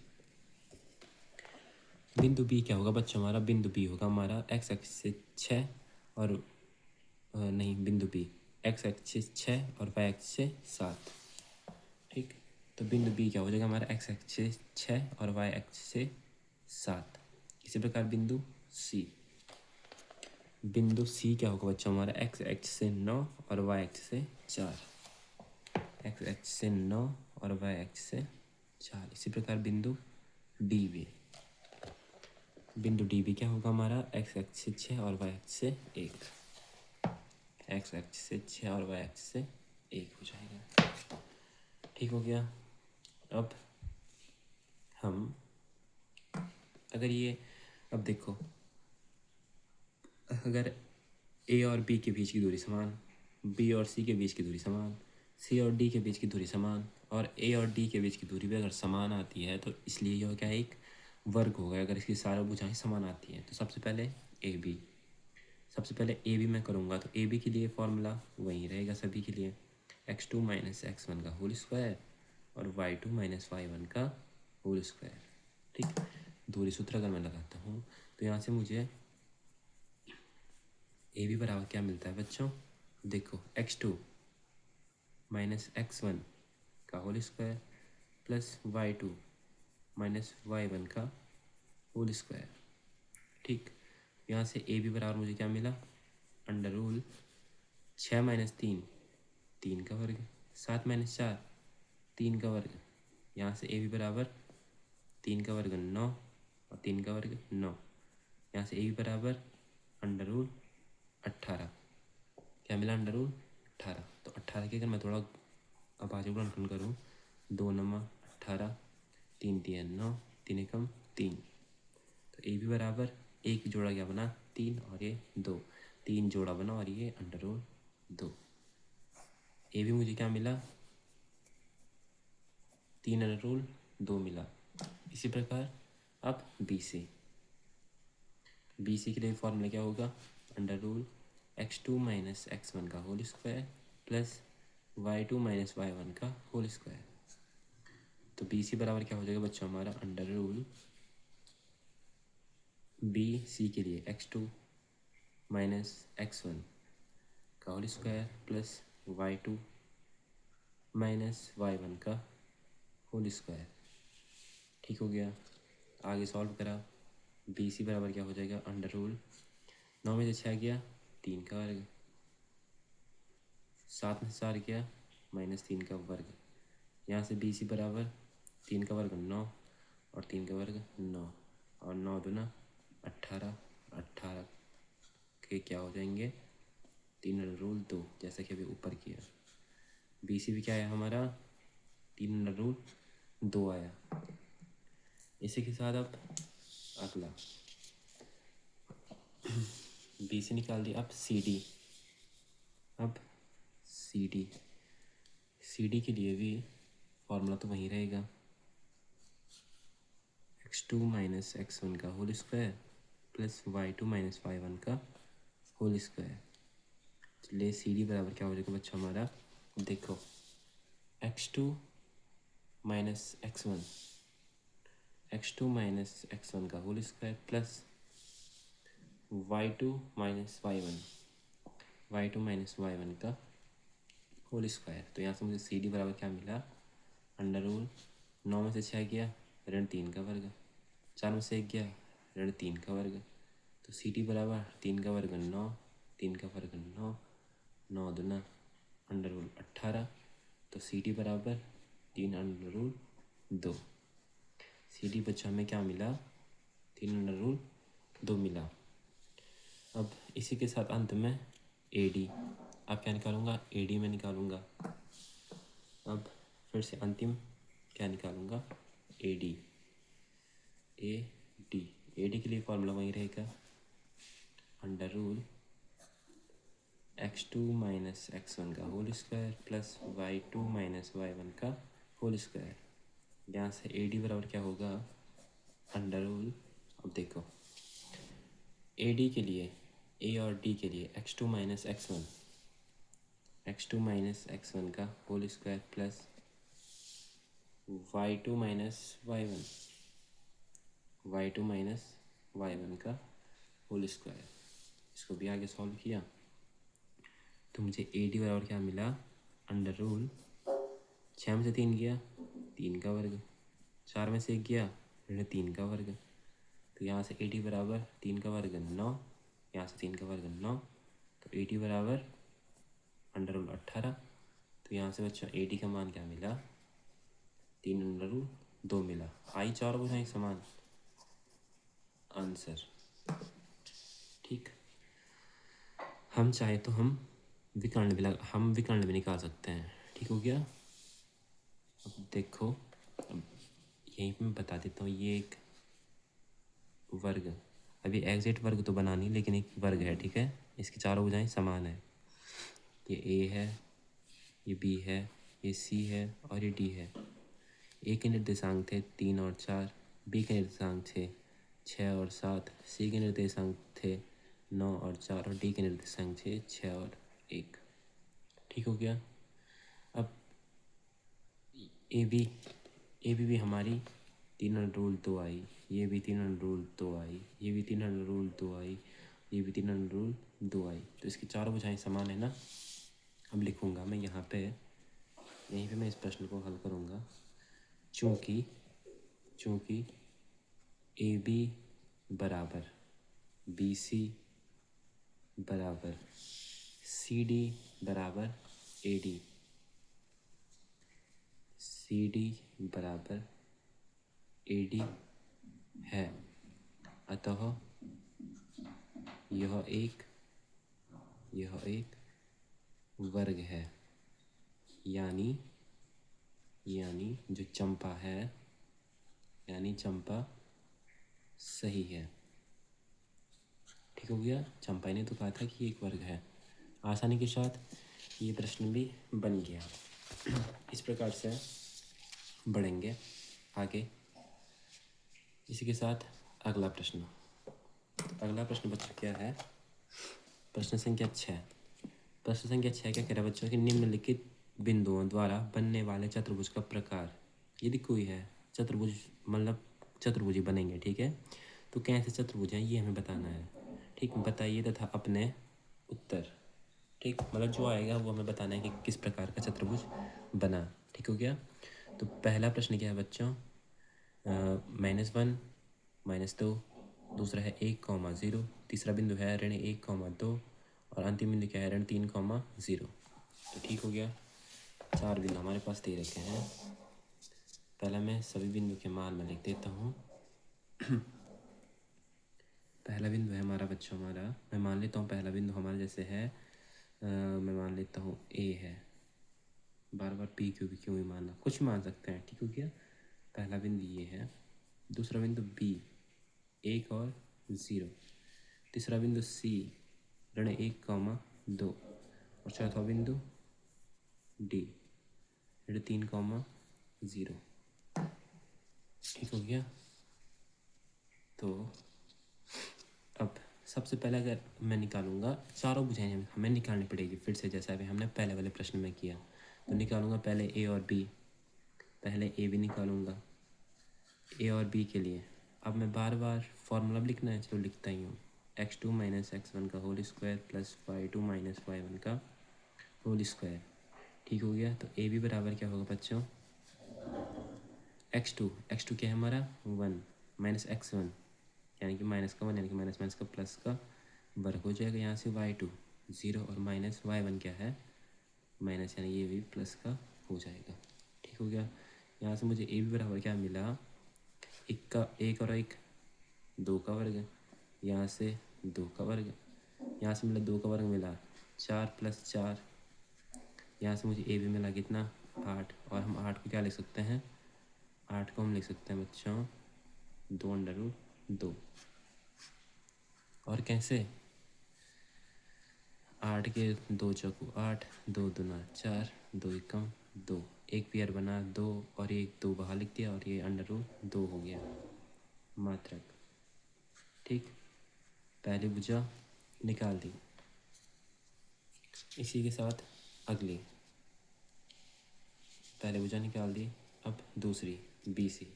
क्या होगा बच्चों हमारा, बिंदु बी होगा हमारा x एक्स से 6 और नहीं, बिंदु बी x एक्स से 6 और y एक्स से 7। ठीक, तो बिंदु बी क्या हो जाएगा हमारा, x एक्स से 6 और y एक्स से 7। इसी प्रकार बिंदु सी क्या होगा बच्चों हमारा, x एक्स से 9 और y एक्स से 4, x एक्स से 9 और y एक्स से 4। इसी प्रकार बिंदु डी भी क्या होगा हमारा, x एक्स से 6 और y एक्स से 1, x एक्स से 6 और y एक्स से 1 हो जाएगा। ठीक हो गया। अब हम अब देखो, अगर ए और बी के बीच की दूरी समान, बी और सी के बीच की दूरी समान, सी और डी के बीच की दूरी समान और ए और डी के बीच की दूरी भी अगर समान आती है तो इसलिए यह क्या एक वर्ग होगा। अगर इसकी सारी भुजाएं समान आती हैं तो सबसे पहले ए बी मैं करूँगा। तो ए बी के लिए फॉर्मूला वही रहेगा सभी के लिए, x2 माइनस x1 का होल स्क्वायर और y2 माइनस y1 का होल स्क्वायर। ठीक, दूरी सूत्र अगर मैं लगाता हूँ तो यहाँ से मुझे ए बी बराबर क्या मिलता है बच्चों, देखो x2 माइनस x1 का whole square plus y2 minus y1 का होल स्क्वायर। ठीक, यहाँ से ए बी बराबर मुझे क्या मिला, अंडर रूल 6 माइनस 3 3 का वर्ग, 7 माइनस 4 3 का वर्ग। यहाँ से ए बी बराबर 3 का वर्ग 9 और 3 का वर्ग 9। यहाँ से ए बी बराबर अंडर रूल 18, क्या मिला, अंडर रूल 18। तो 18 की अगर मैं थोड़ा अब आगे गुणनखंड करूँ, 2 9 18, 3 3 9, 3 एकम 3। तो ए बी बराबर एक जोड़ा क्या बना 3 और ये 2, 3 जोड़ा बना और ये अंडर रूल 2। ए बी मुझे क्या मिला, 3 अंडर रूल 2 मिला। इसी प्रकार अब बी सी के लिए फॉर्मूला क्या होगा, under rule x2 minus x1 का whole square plus y2 minus y1 का होल स्क्वायर। तो बी सी बराबर क्या हो जाएगा बच्चों हमारा, अंडर रूल बी सी के लिए x2 माइनस x1 का whole square plus y2 minus y1 का होल स्क्वायर। ठीक हो गया, आगे सॉल्व करा, बी सी बराबर क्या हो जाएगा, अंडर रूल 9 में से 6 गया 3 का वर्ग, 7 में से 4 गया माइनस 3 का वर्ग। यहाँ से बी सी बराबर 3 का वर्ग 9 और 3 का वर्ग 9 और 9 दूना 18, 18 के क्या हो जाएंगे 3 अंडर रूल 2, जैसा कि अभी ऊपर किया। बी सी भी क्या आया हमारा, 3 अंडर रूल 2 आया। इसी के साथ अब अगला बी सी निकाल दिया। अब सी डी, अब सी डी के लिए भी फॉर्मूला तो वहीं रहेगा, x2 माइनस x1 का whole square plus y2 minus y1 का होल स्क्वायर। चलिए सी डी बराबर क्या हो जाएगा बच्चा हमारा, देखो x2 माइनस x1 का whole square plus y2 minus y1 का होल स्क्वायर। तो यहाँ से मुझे सी डी बराबर क्या मिला, अंडर रूल 9 में से 6 गया ऋण 3 का वर्ग, 4 में से 1 गया ऋण 3 का वर्ग। तो सी डी बराबर 3 का वर्ग 9, 3 का वर्ग 9, 9 दूना अंडर रूल 18। तो सी डी बराबर 3 अंडर रूल 2। सी डी बच्चा हमें क्या मिला, 3 अंडर रूल 2 मिला। अब इसी के साथ अंत में ए डी, अब क्या निकालूंगा, ए डी में निकालूंगा। अब फिर से अंतिम क्या निकालूंगा, ए डी के लिए फॉर्मूला वही रहेगा, under rule x2 minus x1 का whole square plus y2 minus y1 का होल स्क्वायर। यहाँ से ए डी बराबर क्या होगा, अंडर रूल, अब देखो ए डी के लिए, ए और डी के लिए x2 माइनस x1 का whole square plus y2 minus y1 का होल स्क्वायर। इसको भी आगे सॉल्व किया तो मुझे ए डी बराबर क्या मिला, अंडर रूल 6 में से 3 गया 3 का वर्ग, 4 में से 1 गया ऋण 3 का वर्ग। तो यहाँ से ए डी बराबर 3 का वर्ग 9, यहाँ से 3 का वर्ग 9, तो ए डी बराबर अंडर रूल 18। तो यहाँ से बच्चों ए डी का मान क्या मिला, 3 अंडर रूल 2 मिला। आई चार बुझाएं समान आंसर। ठीक, हम चाहे तो हम विकर्ण भी निकाल सकते हैं। ठीक हो गया, अब देखो, अब यहीं पे मैं बता देता हूँ, ये एक वर्ग, अभी एग्जैक्ट वर्ग तो बना नहीं लेकिन एक वर्ग है, ठीक है, इसकी चारों भुजाएं समान है। ये ए है, ये बी है, ये सी है और ये डी है। ए के निर्देशांक थे 3 और 4, बी के निर्देशांक थे 6 और 7, सी के निर्देशांक थे 9 और 4 और डी के निर्देशांक थे 6 और 1। ठीक हो गया, अब ए बी भी हमारी 3 अंडर रूल 2 आई। ये भी 3 अंडर रूल 2 आई, ये भी 3 अंडर रूल 2 आई, ये भी 3 अंडर रूल 2 आई। तो इसकी चारों भुजाएं समान है ना। अब लिखूँगा मैं यहाँ पे, यहीं पे मैं इस प्रश्न को हल करूँगा। चूँकि ए बी बराबर बी सी बराबर सी डी बराबर ए डी, सी डी बराबर ए डी है, अतः यह एक वर्ग है। यानी जो चंपा है, यानी चंपा सही है। ठीक हो गया। चंपा ने तो कहा था कि एक वर्ग है। आसानी के साथ ये प्रश्न भी बन गया। इस प्रकार से बढ़ेंगे आगे। इसी के साथ अगला प्रश्न। अगला प्रश्न बच्चों क्या है? प्रश्न संख्या 6। प्रश्न संख्या 6 क्या कह रहा है बच्चों कि निम्नलिखित बिंदुओं द्वारा बनने वाले चतुर्भुज का प्रकार। यदि कोई है चतुर्भुज, मतलब चतुर्भुज बनेंगे, ठीक है। तो कैसे चतुर्भुज हैं ये हमें बताना है, ठीक। बताइए तथा अपने उत्तर, ठीक। मतलब जो आएगा वो हमें बताना है कि किस प्रकार का चतुर्भुज बना। ठीक हो गया। तो पहला प्रश्न क्या है बच्चों? -1 -2, दूसरा है 1, 0, तीसरा बिंदु है ऋण 1, 2 और अंतिम बिंदु क्या है ऋण 3, 0। तो ठीक हो गया। 4 बिंदु हमारे पास दे रखे हैं। पहला मैं सभी बिंदु के मान में लिख देता हूँ। पहला बिंदु है हमारा बच्चों, मैं मान लेता हूँ पहला बिंदु हमारा जैसे है, मैं मान लेता हूँ ए है। बार बार पी क्यों भी मानना, कुछ मान सकते हैं। ठीक हो गया। पहला बिंदु ये है। दूसरा बिंदु बी 1 और 0, तीसरा बिंदु सी ऋण 1, 2 और चौथा बिंदु डी ऋण 3, 0। ठीक हो गया। तो अब सबसे पहले अगर मैं निकालूंगा, चारों भुजाएं हमें निकालनी पड़ेगी फिर से, जैसा अभी हमने पहले वाले प्रश्न में किया। तो निकालूंगा पहले ए और बी। पहले ए बी निकालूंगा ए और बी के लिए। अब मैं बार बार फॉर्मूला लिखना है, चलो लिखता ही हूँ। x2 - x1 का whole square plus y2 - y1 का होल स्क्वायर। ठीक हो गया। तो ए बी बराबर क्या होगा बच्चों? x2 क्या है हमारा 1 -x1 यानी कि -1 यानी कि माइनस का प्लस का वर्ग हो जाएगा। यहाँ से y2 0 और -y1 क्या है माइनस, यानी ये भी प्लस का हो जाएगा। ठीक हो गया। यहाँ से मुझे ए बी बराबर क्या मिला? 1 और 1 2 का वर्ग, यहाँ से 2 का वर्ग, यहाँ से मिला 2 का वर्ग मिला 4 + 4, यहाँ से मुझे ए बी मिला कितना 8। और हम 8 को क्या लिख सकते हैं? 8 को हम लिख सकते हैं बच्चों 2√2। और कैसे? 8 के 2 चौको 8, 2 दूना 4, 2 एकम 2, एक पेयर बना 2 और एक 2 बाहर लिख दिया और ये √2 हो गया मात्रक। ठीक। पहली भुजा निकाल दी। इसी के साथ अगली पहले भुजा निकाल दी। अब दूसरी बी सी।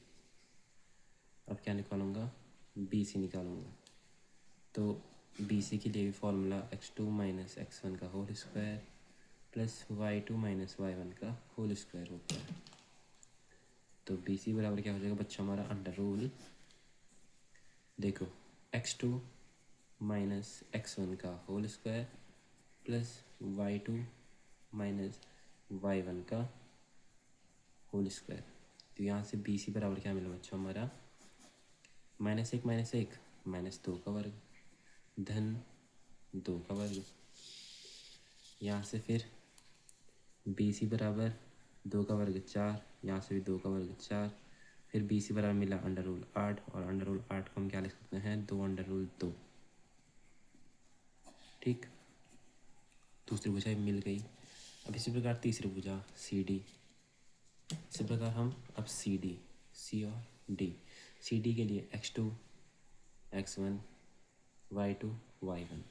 अब क्या निकालूंगा? बी सी निकालूंगा। तो बी सी के लिए भी फॉर्मूला x2 - x1 का whole square plus y2 - y1 का होल स्क्वायर होता है। तो बी सी बराबर क्या हो जाएगा बच्चों हमारा अंडर रूल, देखो x2 - x1 का whole square plus y2 - y1 का होल स्क्वायर। तो यहाँ से बी सी बराबर क्या मिला बच्चों हमारा -1 - 1 -2 का वर्ग धन 2 का वर्ग। यहाँ से फिर बी सी बराबर 2 का वर्ग 4, यहाँ से भी 2 का वर्ग 4। फिर बी सी बराबर मिला अंडर रूल 8 और अंडर रूल 8 को हम क्या लिख सकते हैं 2√2। ठीक। दूसरी भुजा मिल गई। अब इसी प्रकार तीसरी भुजा सी डी। इसी प्रकार हम अब सी और डी, सी डी के लिए x2 x1 y2 y1।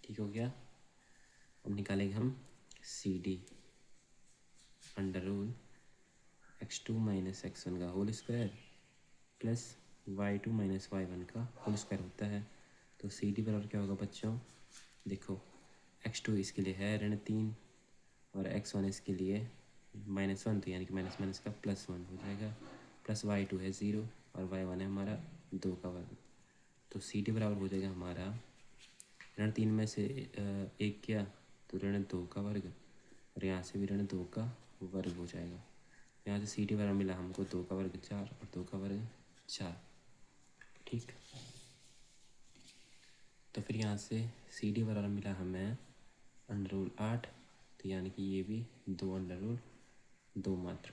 ठीक हो गया। अब निकालेंगे हम C D under rule x2 - x1 का whole square plus y2 minus y1 का होल स्क्वायर होता है। तो सी डी बराबर क्या होगा बच्चों, देखो x2 इसके लिए है ऋण 3 और x1 इसके लिए -1, तो यानी कि माइनस माइनस का +1 हो जाएगा, प्लस y2 है 0 और y1 है हमारा 2 का वर्ग। तो सी डी बराबर हो जाएगा हमारा ऋण 3 में से 1 किया तो ऋण 2 का वर्ग, और यहाँ से भी ऋण 2 का वर्ग हो जाएगा। यहाँ से सी डी बराबर मिला हमको 2 का वर्ग 4 और 2 का वर्ग 4। ठीक, तो फिर यहाँ से सी डी बराबर मिला हमें √8, तो यानी कि ये भी 2√2 मात्र।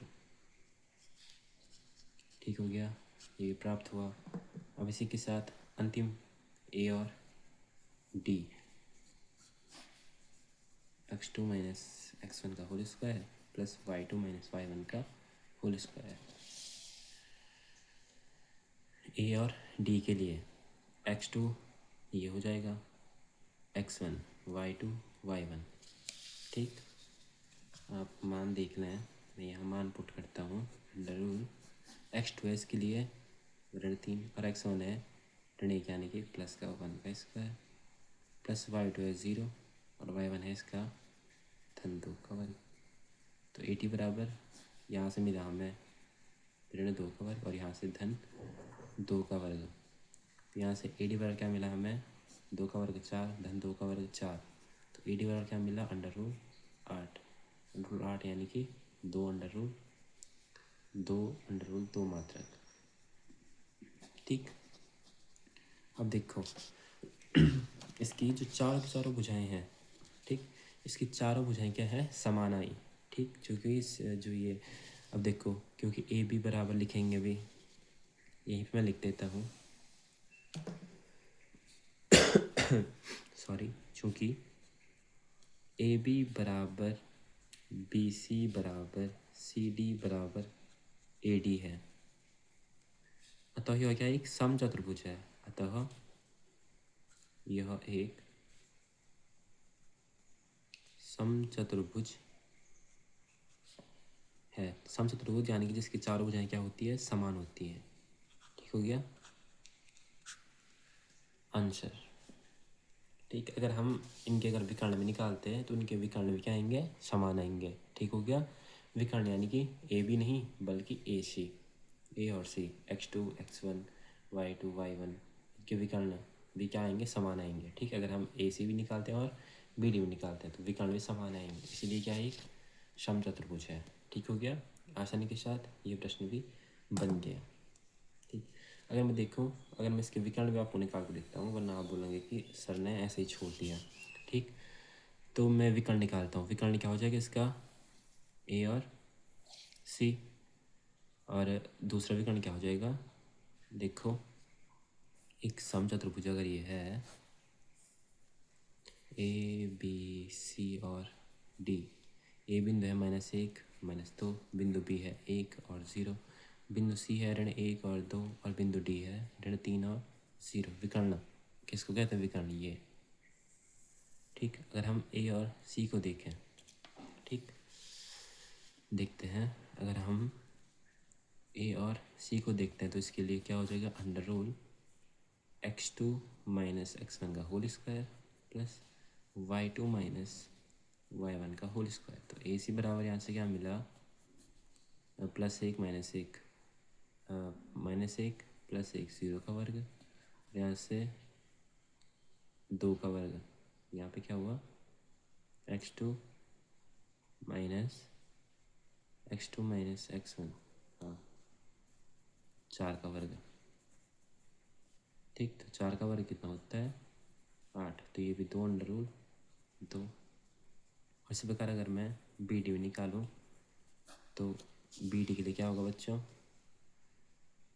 ठीक हो गया, ये भी प्राप्त हुआ। अब इसी के साथ अंतिम ए और डी, x2 माइनस x1 का whole square plus y2 minus y1 का होल स्क्वायर। ए और डी के लिए x2 ये हो जाएगा, x1 y2 y1। ठीक, आप मान देख लें, मैं यहाँ मान पुट करता हूँ। x2 है इसके लिए ऋण 3 और x1 है ऋण 1 यानी कि प्लस का 1 का स्क्वायर, प्लस y2 है 0 और y1 है इसका धन 2 का वर्ग। तो 80 बराबर यहाँ से मिला हमें ऋण 2 का वर्ग और यहाँ से धन 2 का वर्ग। तो यहाँ से 80 बराबर क्या मिला हमें, 2 का वर्ग 4 धन 2 का वर्ग 4। तो 80 बराबर क्या मिला, √8 यानी कि 2√2 मात्रक। ठीक, अब देखो इसकी जो चारों भुजाएं हैं, ठीक, इसकी चारों भुजाएं क्या है, समान आई। ठीक, क्योंकि इस जो ये अब देखो, क्योंकि ए बी बराबर लिखेंगे भी, यहीं पे मैं लिख देता हूँ सॉरी, चूँकि ए बी बराबर बी सी बराबर सी डी बराबर ए डी है, अतः यह क्या एक समचतुर्भुज है। अतः यह एक समचतुर्भुज है। समचतुर्भुज यानी कि जिसकी चारों भुजाएं क्या होती है, समान होती है। ठीक हो गया आंसर। ठीक, अगर हम इनके अगर विकर्ण में निकालते हैं तो इनके विकर्ण भी क्या आएंगे, समान आएंगे। ठीक हो गया, विकर्ण यानी कि ए बी नहीं बल्कि ए सी, ए और सी, x2 x1 y2 y1 के विकर्ण भी क्या आएंगे, समान आएंगे। ठीक, अगर हम ए सी भी निकालते हैं और बी डी भी निकालते हैं तो विकर्ण भी समान आएंगे, इसीलिए क्या एक समचतुर्भुज है। ठीक हो गया, आसानी के साथ ये प्रश्न भी बन गया। ठीक, अगर मैं देखूं, अगर मैं इसके विकर्ण भी आपको निकाल के देखता हूँ, वरना आप बोलेंगे कि सर ने ऐसे ही छोड़ दिया। ठीक, तो मैं विकर्ण निकालता हूँ। विकर्ण क्या हो जाएगा इसका, ए और सी, और दूसरा विकर्ण क्या हो जाएगा, देखो एक समचतुर्भुज अगर ये है ए बी सी और डी, ए बिंदु है -1 -2, बिंदु बी है 1 और 0, बिंदु सी है ऋण 1 और 2 और बिंदु डी है ऋण 3 और 0। विकर्ण किसको कहते हैं, विकर्ण ये। ठीक, अगर हम ए और सी को देखें, ठीक, देखते हैं, अगर हम ए और सी को देखते हैं तो इसके लिए क्या हो जाएगा, x2 माइनस x1 का whole square plus y2 minus y1 का होल स्क्वायर। तो ए सी बराबर यहाँ से क्या मिला, +1 -1 -1 +1 0 का वर्ग, यहाँ से 2 का वर्ग, यहाँ पे क्या हुआ x2 माइनस x1, हाँ 4 का वर्ग। ठीक, तो 4 का वर्ग कितना होता है, 8, तो ये भी 2√2। इसी प्रकार अगर मैं बी डी निकालूँ तो बी डी के लिए क्या होगा बच्चों,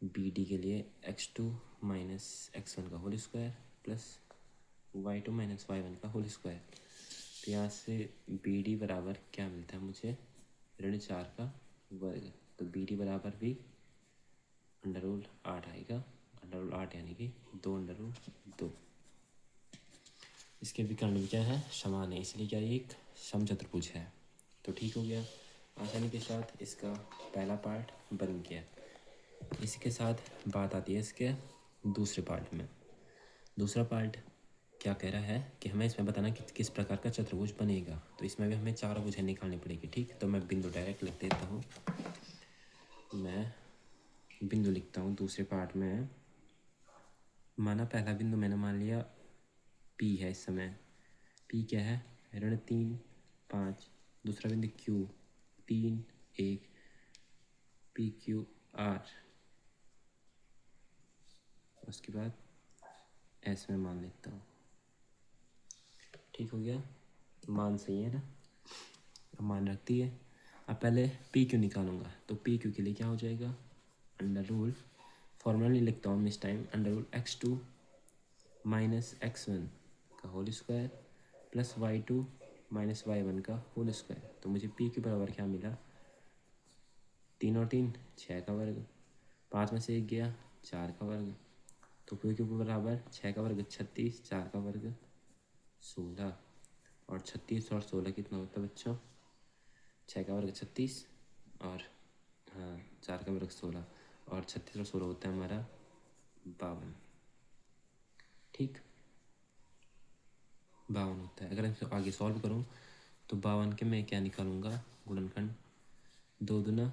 बी डी के लिए x2 माइनस x1 का whole square plus y2 minus y1 का होल स्क्वायर। तो यहाँ से बी डी बराबर क्या मिलता है मुझे, ऋण 4 का वर्ग। तो बी डी बराबर भी √8 आएगा, √8 यानी कि 2√2। इसके विकर्ण भी क्या है, समान है, इसलिए क्या ये एक समचतुर्भुज है। तो ठीक हो गया, आसानी के साथ इसका पहला पार्ट बन गया। इसके साथ बात आती है इसके दूसरे पार्ट में। दूसरा पार्ट क्या कह रहा है कि हमें इसमें बताना कि किस प्रकार का चतुर्भुज बनेगा। तो इसमें भी हमें चारों भुजें निकालनी पड़ेगी। ठीक, तो मैं बिंदु डायरेक्ट लिख देता हूँ। मैं बिंदु लिखता हूँ दूसरे पार्ट में। माना पहला बिंदु मैंने मान लिया P है। इस समय P क्या है, ऋण 3 5। दूसरा बिंदु Q 3 1 PQR। उसके बाद S में मान लेता हूँ। ठीक हो गया, मान सही है ना, अब मान रखती है। अब पहले PQ निकालूंगा, तो PQ के लिए क्या हो जाएगा, अंडर रूल, फॉर्मूला नहीं लिखता हूँ इस time, under rule x2 minus x1 का whole square plus y2 minus y1 का होल स्क्वायर। तो मुझे PQ बराबर क्या मिला, 3 और 3 6 का वर्ग, 5 में से 1 गया 4 का वर्ग। तो PQ बराबर 6 का वर्ग 36, 4 का वर्ग 16। और 36 और 16 कितना होता है बच्चों, 6 का वर्ग 36 और हाँ 4 का वर्ग 16, और 36 और 16 होता है हमारा 52। ठीक, 52 होता है। अगर मैं आगे सॉल्व करूँ तो 52 के मैं क्या निकालूंगा, गुणनखंड, 2 दूना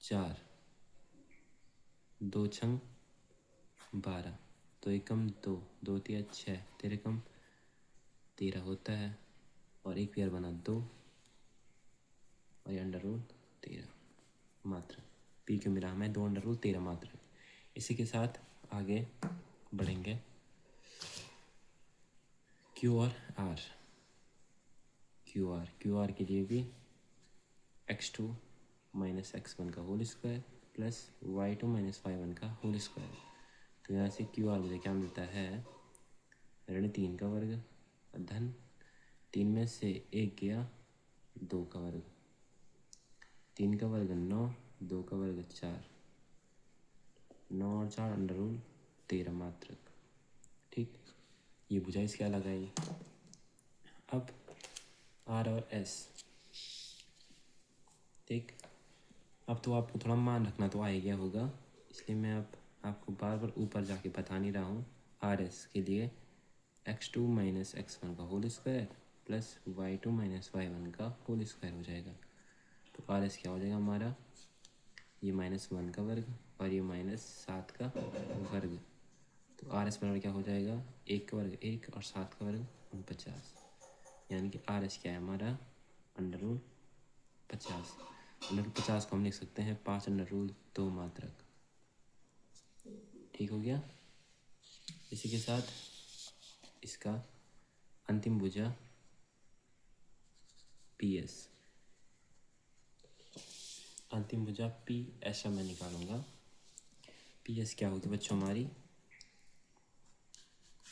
4, 2 छंग 12, तो एकम 2, 2 तिया 6, 13 एकम 13 होता है, और एक पेयर बना 2 और ये अंडर रूल 13 मात्र। PQ मिला हमें 2 अंडर रूल 13 मात्र। इसी के साथ आगे बढ़ेंगे Q और R। QR के लिए भी x2 माइनस x1 का whole square plus y2 minus y1 का होल स्क्वायर। तो यहाँ से QR मुझे क्या मिलता है, ऋण 3 का वर्ग धन 3 में से 1 गया 2 का वर्ग, 3 का वर्ग 9, 2 का वर्ग 4, 9 और 4 अंडर रूल 13 मात्रक। ठीक, ये भुजा इसके अलग आई। अब R और S। ठीक, अब तो आपको थोड़ा मान रखना तो आ ही गया होगा, इसलिए मैं अब आपको बार बार ऊपर जाके बता नहीं रहा हूँ। RS के लिए x2 माइनस x1 का whole square plus y2 minus y1 का होल स्क्वायर हो जाएगा। तो RS क्या हो जाएगा हमारा, ये -1 का वर्ग और ये -7 का वर्ग। तो RS बराबर क्या हो जाएगा, 1 का वर्ग 1 और 7 का वर्ग 49। यानी कि RS क्या है हमारा, अंडर रूल 50। अंडर रूल 50 को हम लिख सकते हैं 5 अंडर रूल 2 मात्रक। ठीक हो गया। इसी के साथ इसका अंतिम भुजा PS, अंतिम भुजा PS मैं निकालूंगा। PS क्या होगी बच्चों हमारी,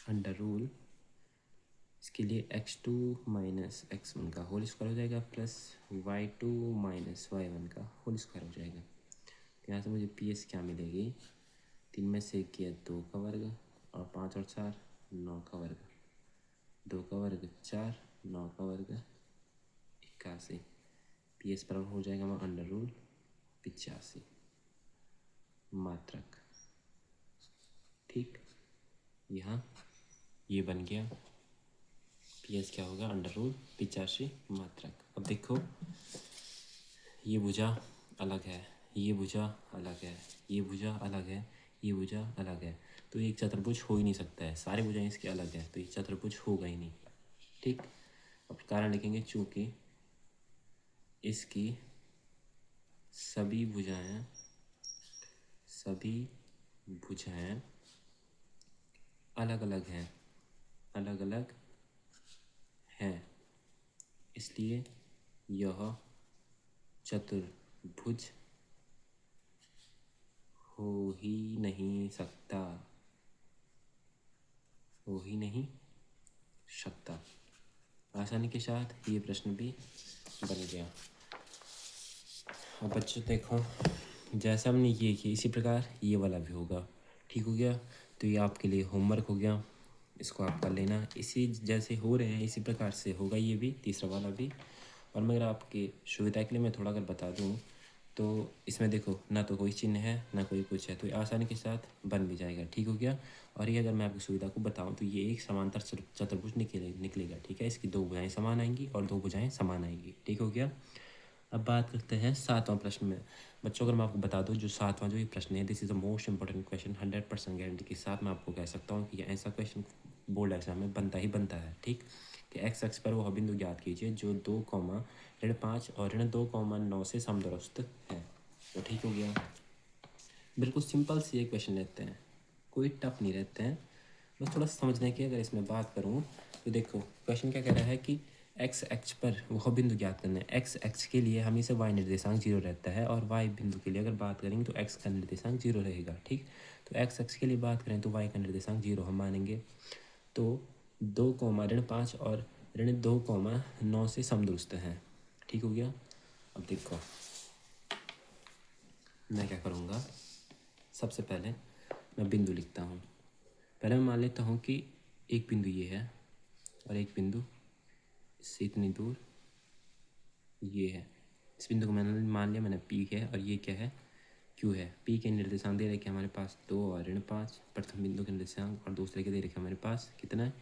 अंडर रूल, इसके लिए x2 माइनस x1 का होल स्क्वायर हो जाएगा प्लस y2 माइनस y1 का होल स्क्वायर हो जाएगा। तो यहाँ से मुझे PS क्या मिलेगी, 3 में से 1 किया 2 का वर्ग और 5 और 4 9 का वर्ग, 2 का वर्ग 4, 9 का वर्ग 81। PS बराबर हो जाएगा हमारा अंडर रूल 85 मात्रक। ठीक, यहाँ ये बन गया, PS क्या होगा, अंडर रूल 85 मात्रक। अब देखो, ये भुजा अलग है, ये भुजा अलग है, ये भुजा अलग है, ये भुजा अलग है, तो एक चतुर्भुज हो ही नहीं सकता है। सारे भुजाएं इसके अलग है, तो ये चतुर्भुज होगा ही नहीं। ठीक, अब कारण लिखेंगे, चूंकि इसकी सभी भुजाएं अलग अलग हैं, अलग अलग हैं, इसलिए यह चतुर्भुज हो ही नहीं सकता, हो ही नहीं सकता। आसानी के साथ ये प्रश्न भी बन गया। अब बच्चों देखो, जैसा हमने ये किया इसी प्रकार ये वाला भी होगा। ठीक हो गया, तो ये आपके लिए होमवर्क हो गया, इसको आप कर लेना। इसी जैसे हो रहे हैं इसी प्रकार से होगा ये भी, तीसरा वाला भी। और मगर आपकी सुविधा के लिए मैं थोड़ा अगर बता दूं तो इसमें देखो ना तो कोई चिन्ह है ना कोई कुछ है, तो ये आसानी के साथ बन भी जाएगा। ठीक हो गया। और ये अगर मैं आपकी सुविधा को बताऊं तो ये एक समांतर चतुर्भुज निकलेगा। ठीक है, इसकी दो भुजाएं समान आएंगी और दो भुजाएं समान आएंगी। ठीक हो गया। अब बात करते हैं 7वां प्रश्न में। बच्चों अगर मैं आपको बता दूं, जो 7वां जो ये प्रश्न है, this is the most important question. 100% guarantee के साथ मैं आपको कह सकता हूँ कि ये ऐसा क्वेश्चन बोर्ड एग्जाम में बनता ही बनता है। ठीक, कि एक्स अक्ष पर वह बिंदु ज्ञात कीजिए जो 2,-5 और -2,9 से समदुरस्त है। तो ठीक हो गया। बिल्कुल सिंपल सी एक क्वेश्चन लेते हैं, कोई टफ नहीं रहते हैं, बस थोड़ा समझने की अगर इसमें बात करूँ तो देखो क्वेश्चन क्या कह रहा है कि एक्स एक्स पर वह बिंदु ज्ञात करना है। एक्स एक्स के लिए हमेशा वाई निर्देशांक 0 रहता है और वाई बिंदु के लिए अगर बात करेंगे तो एक्स का निर्देशांक 0 रहेगा। ठीक, तो एक्स एक्स के लिए बात करें तो वाई का निर्देशांक 0 हम मानेंगे। तो 2,-5 और -2,9 से समदुरुस्त हैं। ठीक हो गया। अब देखो मैं क्या करूँगा, सबसे पहले मैं बिंदु लिखता हूँ। पहले मैं मान लेता हूँ कि एक बिंदु ये है और एक बिंदु इससे इतनी दूर ये है। इस बिंदु को मैंने मान लिया, मैंने पी है और ये क्या है, क्यू है। पी के निर्देशांक दे रखे हमारे पास 2 और -5, प्रथम बिंदु के निर्देशांक, और दूसरे के दे रखे हमारे पास कितना है,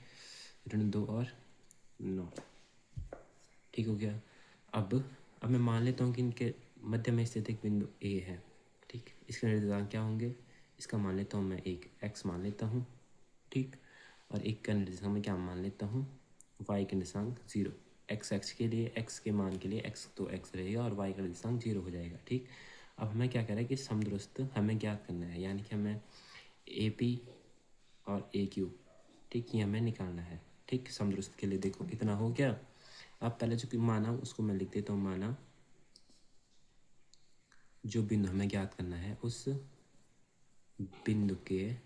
-2 और 9। ठीक हो गया। अब मैं मान लेता हूँ कि इनके मध्य में स्थित एक बिंदु ए है। ठीक, इसके निर्देशांक क्या होंगे, इसका मान लेता हूँ मैं एक एक्स मान लेता हूँ। ठीक, और एक का निर्देशांक मैं क्या मान लेता हूँ, वाई का निर्देशांक 0। एक्स एक्स के लिए, एक्स के मान के लिए एक्स तो एक्स रहेगा और वाई का निर्देशांक 0 हो जाएगा। ठीक, अब हमें क्या कह रहा है कि समदुरस्त हमें ज्ञात करना है, यानी कि हमें ए पी और ए क्यू, ठीक, ये हमें निकालना है। ठीक, समदुरस्त के लिए देखो इतना हो गया। अब पहले जो कि माना उसको मैं लिख देता हूँ, माना जो बिंदु हमें ज्ञात करना है उस बिंदु के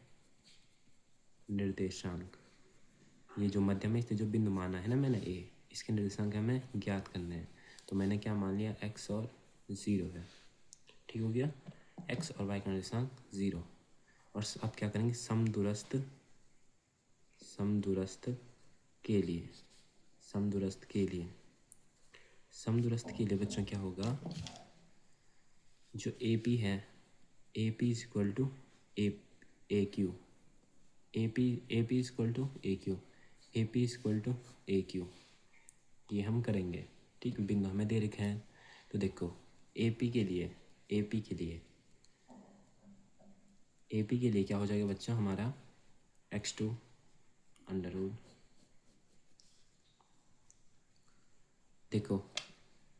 निर्देशांक, ये जो मध्य में स्थित जो बिंदु माना है ना मैंने ए, इसके निर्देशांक हमें ज्ञात करने हैं। तो मैंने क्या मान लिया, एक्स और 0 है। ठीक हो गया, एक्स और वाई का निर्देशांक 0। और अब क्या करेंगे, समदूरस्थ के लिए, समदूरस्थ के लिए बच्चों क्या होगा, जो ए पी है, A P is equal to A Q, A P is equal to A Q, A P is equal to A Q, ये हम करेंगे। ठीक, बिंदु हमें दे रखे हैं। तो देखो ए पी के लिए क्या हो जाएगा बच्चा हमारा, x2 अंडर रूट, देखो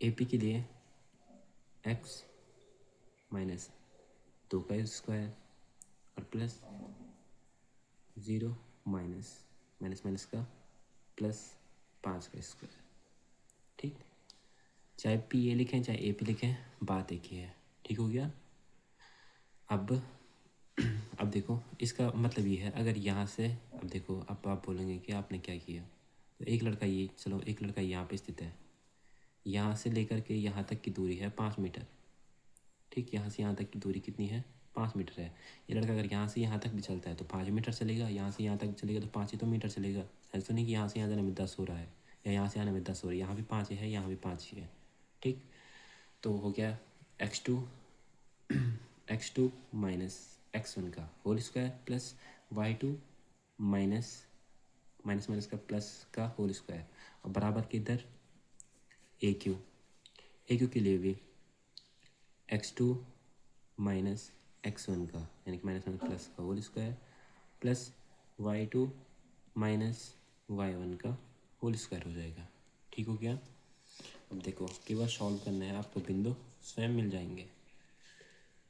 ए पी के लिए x माइनस 2 का स्क्वायर और प्लस 0 माइनस माइनस का प्लस 5 का स्क्वायर। ठीक, चाहे पी ए लिखें चाहे ए पी लिखें, बात एक ही है। ठीक हो गया। अब देखो इसका मतलब ये है, अगर यहाँ से, अब देखो अब आप बोलेंगे कि आपने क्या किया, तो एक लड़का ये, चलो एक लड़का यहाँ पे स्थित है, यहाँ से लेकर के यहाँ तक की दूरी है 5 मीटर। ठीक, यहाँ से यहाँ तक की दूरी कितनी है, 5 मीटर है। ये लड़का अगर यहाँ से यहाँ तक भी चलता है तो 5 मीटर चलेगा, यहाँ से यहाँ तक चलेगा तो 5 ही तो मीटर चलेगा। ऐसा नहीं कि यहाँ से यहाँ जाने में 10 हो रहा है या यहाँ से आने में 10 हो रही है, यहाँ भी 5 है, यहाँ भी 5 ही है। ठीक, तो हो गया x2 माइनस x1 का whole square plus y2 minus minus का प्लस का होल स्क्वायर, और बराबर के इधर ए क्यू के लिए भी x2 माइनस x1 का, यानी कि माइनस प्लस का whole square plus y2 minus y1 का होल स्क्वायर हो जाएगा। ठीक हो गया। अब देखो केवल सॉल्व करना है आपको, बिंदु स्वयं मिल जाएंगे।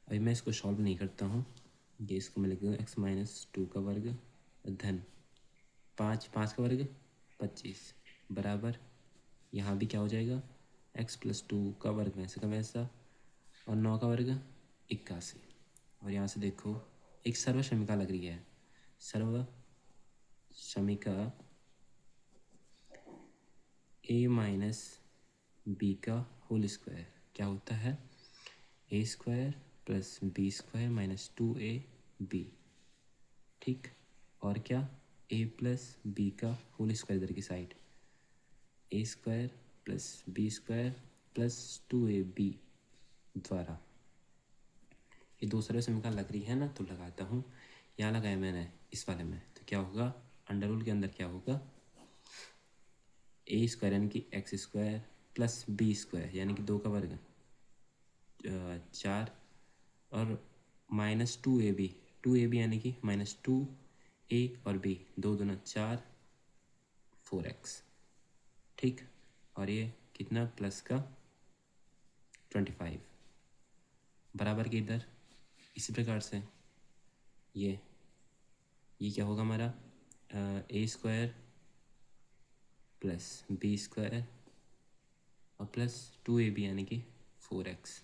अभी मैं इसको सॉल्व नहीं करता हूँ, ये इसको मैं लिख दूँगा x-2 का वर्ग धन 5 का वर्ग 25 बराबर, यहाँ भी क्या हो जाएगा, x+2 का वर्ग वैसे का वैसा और 9 का वर्ग 81। और यहाँ से देखो एक सर्वसमीका लग रही है, सर्वसमीका a माइनस बी का होल स्क्वायर क्या होता है, a square plus B square minus 2ab। ठीक, और क्या, a प्लस बी का होल स्क्वायर इधर की side, a square plus B square plus 2ab द्वारा ये दो सर्व समीकरण लग रही है ना, तो लगाता हूँ। यहाँ लगाया मैंने इस वाले में, तो क्या होगा, अंडर रूल के अंदर क्या होगा, ए स्क्वायर यानी कि X square plus B square यानी कि 2 का वर्ग 4 और माइनस 2ab, 2ab यानी कि -2a और b, 2 दूना 4 4x, ठीक। और ये कितना, प्लस का 25 बराबर के इधर। इसी प्रकार से ये क्या होगा हमारा, ए स्क्वायर प्लस बी स्क्वायर और प्लस 2ab यानी कि 4x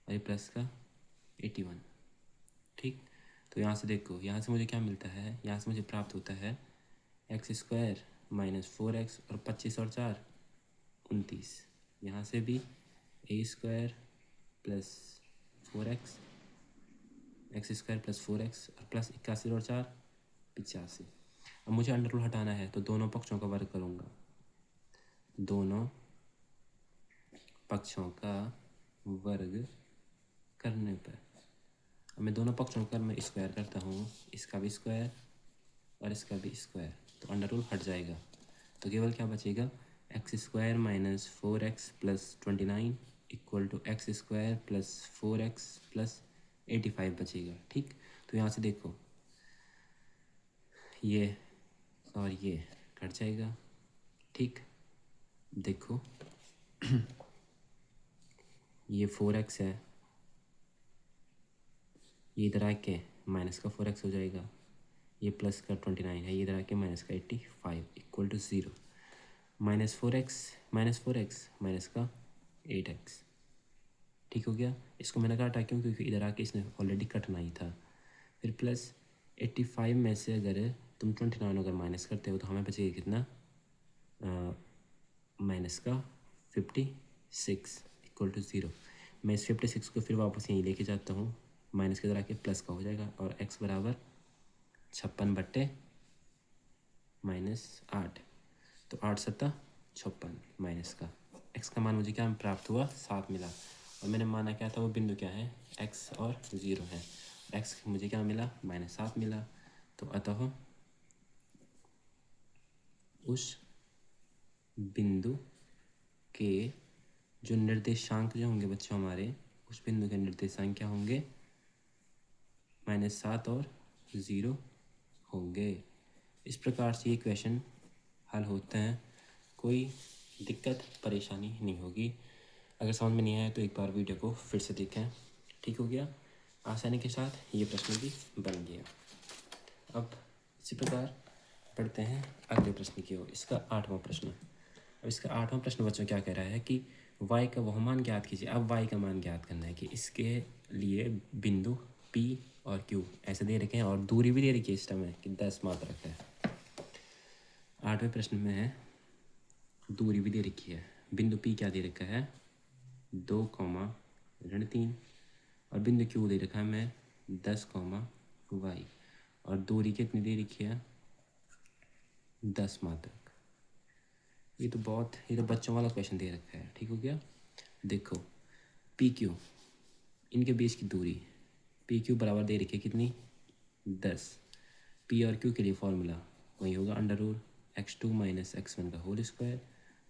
और ये प्लस का 81, ठीक। तो यहाँ से देखो, यहाँ से मुझे क्या मिलता है, यहाँ से मुझे प्राप्त होता है एक्स स्क्वायर -4x और 25 और 4 29। यहाँ से भी a square plus 4x, x square plus 4x और प्लस 81 और 4 85। अब मुझे अंडर रूल हटाना है, तो दोनों पक्षों का वर्ग करूँगा, दोनों पक्षों का वर्ग करने पर। अब मैं दोनों पक्षों का मैं स्क्वायर करता हूँ, इसका भी स्क्वायर और इसका भी स्क्वायर, तो अंडर रूल हट जाएगा। तो केवल क्या बचेगा, X square -4x plus 29 equal to X square plus 4x plus 85 बचेगा, ठीक। तो यहाँ से देखो, ये और ये कट जाएगा, ठीक। देखो ये 4x है, ये इधर आके माइनस का 4x हो जाएगा, ये प्लस का 29 है, ये इधर आके माइनस का 85 इक्वल टू 0, -4x माइनस का 8x, ठीक हो गया। इसको मैंने काटा क्यों, क्योंकि इधर आके इसने ऑलरेडी कटना ही था। फिर प्लस 85 में से अगर तुम 29 अगर माइनस करते हो तो हमें बचेगा कितना, माइनस का 56 इक्वल टू 0। मैं इस 56 को फिर वापस यहीं लेके जाता हूँ, माइनस के इधर आके प्लस का हो जाएगा और x बराबर 56/8, तो 8 सत्ता 56 माइनस का x का मान मुझे क्या प्राप्त हुआ, 7 मिला। और मैंने माना क्या था, वो बिंदु क्या है, x और 0 है। x मुझे क्या मिला, -7 मिला। तो अतः उस बिंदु के जो निर्देशांक जो होंगे बच्चों हमारे, उस बिंदु के निर्देशांक क्या होंगे, -7 और 0 होंगे। इस प्रकार से ये क्वेश्चन हल होते हैं, कोई दिक्कत परेशानी नहीं होगी। अगर समझ में नहीं आया तो एक बार वीडियो को फिर से देखें, ठीक हो गया। आसानी के साथ ये प्रश्न भी बन गया। अब इसी प्रकार पढ़ते हैं अगले प्रश्न की ओर, इसका 8वां प्रश्न। अब इसका 8वां प्रश्न बच्चों क्या कह रहा है कि y का वह मान ज्ञात कीजिए। अब y का मान ज्ञात करना है कि इसके लिए बिंदु P और Q ऐसे दे रखे हैं और दूरी भी दे रखी है इस टाइम कि 10 मात्रक है। 8वें प्रश्न में है दूरी भी दे रखी है, बिंदु P क्या दे रखा है, 2,3 और बिंदु Q दे रखा है मैं 10, y और दूरी कितनी दे रखी है, 10 मात्रक। ये तो बच्चों वाला क्वेश्चन दे रखा है, ठीक हो गया। देखो पी क्यू, इनके बीच की दूरी पी क्यू बराबर दे रखी है कितनी, 10। पी और क्यू के लिए फॉर्मूला वही होगा, अंडर रूल x2 - x1 का whole square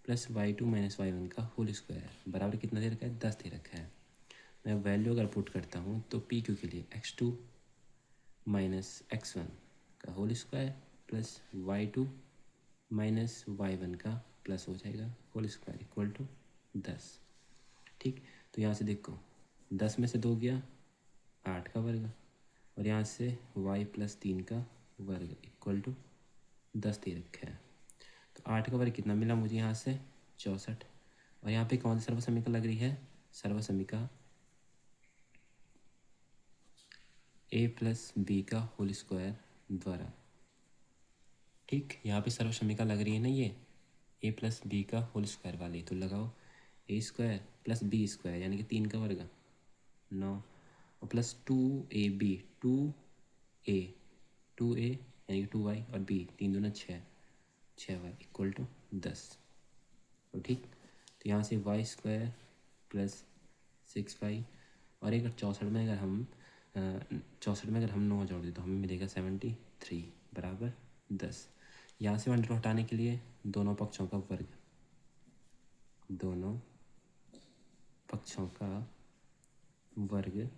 plus y2 - y1 का होल स्क्वायर बराबर कितना दे रखा है, 10 दे रखा है। मैं वैल्यू अगर पुट करता हूँ तो पी क्यू के लिए x2 - x1 का whole square plus y2 - y1 का प्लस हो जाएगा होल स्क्वायर इक्वल टू 10, ठीक। तो यहाँ से देखो 10 में से 2 गया 8 का वर्ग और यहाँ से y + 3 का वर्ग इक्वल टू 10 दे रखा है। तो 8 का वर्ग कितना मिला मुझे यहाँ से, 64। और यहाँ पे कौन सी सर्वसमीकरण लग रही है, सर्वसमीकरण a + b का होल स्क्वायर द्वारा, ठीक। यहाँ पे सर्वसमीकरण लग रही है ना ये a + b का होल स्क्वायर वाली, तो लगाओ a square plus b square यानी कि 3 का वर्ग 9 और प्लस 2ab 2a यानी कि 2y और b 3 दूना 6y इक्वल टू 10, तो ठीक। तो यहाँ से y स्क्वायर प्लस 6y और एक 64 में अगर हम 64 में अगर हम 9 जोड़ दें तो हमें मिलेगा 73 बराबर 10। यहाँ से अंडर हटाने के लिए दोनों पक्षों का वर्ग, दोनों पक्षों का वर्ग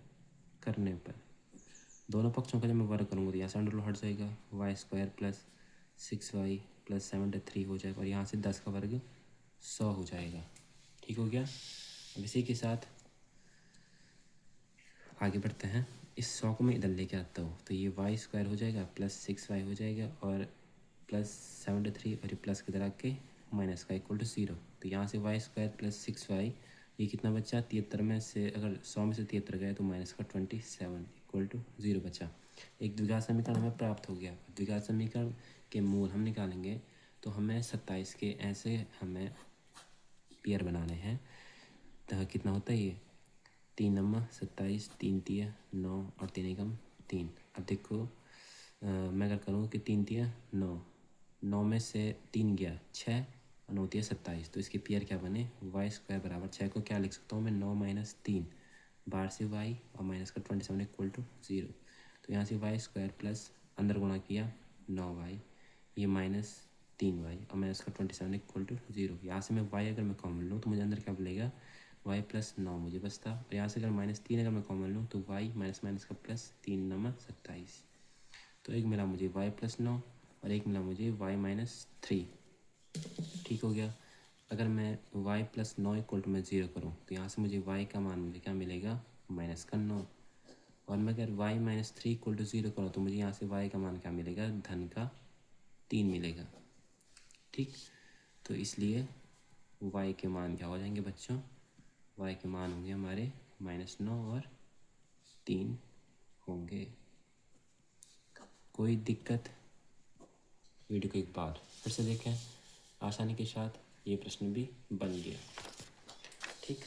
करने पर, दोनों पक्षों का जब मैं वर्ग करूँगा तो यहाँ से अंडर हट जाएगा, y² प्लस 6y प्लस 73 हो जाएगा और यहाँ से 10 का वर्ग 100 हो जाएगा। ठीक हो गया। अब इसी के साथ आगे बढ़ते हैं। इस 100 को मैं इधर लेके आता हूँ तो ये y² हो जाएगा प्लस 6y हो जाएगा और प्लस 73 और ये प्लस की तरह के माइनस का इक्वल टू 0। तो यहाँ से y² प्लस 6y ये कितना बचा, 73 में से अगर 100 में से 73 गए तो माइनस का 27 इक्वल टू 0 बचा। एक द्विघात समीकरण हमें प्राप्त हो गया। द्विघात समीकरण के मूल हम निकालेंगे तो हमें 27 के ऐसे हमें पेयर बनाने हैं। तो कितना होता है ये 3 नम्मा 27, 3 तिया 9 और 3 एकम 3। अब देखो मैं अगर करूँ कि 3 तिया 9, 9 में से 3 गया 6 और 9 तिया 27, तो इसके पेयर क्या बने y² बराबर 6 को क्या लिख सकता हूँ मैं 9 माइनस 3 बाहर से y और माइनस का 27 इक्वल टू 0। तो यहाँ से y² प्लस अंदर गुणा किया 9y ये माइनस 3y और माइनस का 27 इक्वल टू 0। यहाँ से मैं y अगर मैं कॉमन लूँ तो मुझे अंदर क्या मिलेगा y प्लस 9 मुझे बचता और यहाँ से अगर -3 अगर मैं कॉमन लूँ तो y माइनस माइनस का प्लस 3 नम्मा 27। तो एक मिला मुझे y प्लस 9 और एक मिला मुझे y माइनस 3। ठीक हो गया। अगर मैं y प्लस 9 इक्वल टू मैं 0 करूँ तो यहाँ से मुझे y का मान मुझे क्या मिलेगा माइनस का 9 और मैं अगर y माइनस 3 इक्वल टू 0 करूँ तो मुझे यहाँ से y का मान क्या मिलेगा धन का 3 मिलेगा। ठीक, तो इसलिए y के मान क्या हो जाएंगे बच्चों, y के मान होंगे हमारे -9 और 3 होंगे। कोई दिक्कत? वीडियो को एक बार फिर से देखें, आसानी के साथ ये प्रश्न भी बन गया। ठीक,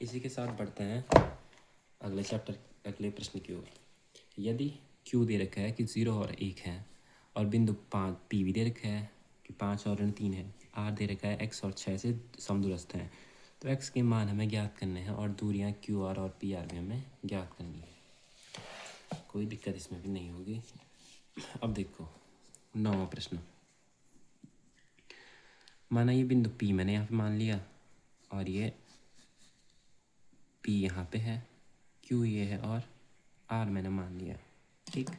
इसी के साथ बढ़ते हैं अगले चैप्टर अगले प्रश्न की ओर। यदि Q दे रखा है कि 0 और 1 है और बिंदु 5 P भी दे रखा है कि 5 और 3 है, R दे रखा है x और 6 से समदूरस्थ हैं, तो x के मान हमें ज्ञात करने हैं और दूरियां QR और PR भी हमें ज्ञात करनी है। कोई दिक्कत इसमें भी नहीं होगी। अब देखो 9वां प्रश्न। माना ये बिंदु P मैंने यहाँ पे मान लिया और ये P यहाँ पे है, Q ये है और R मैंने मान लिया। ठीक,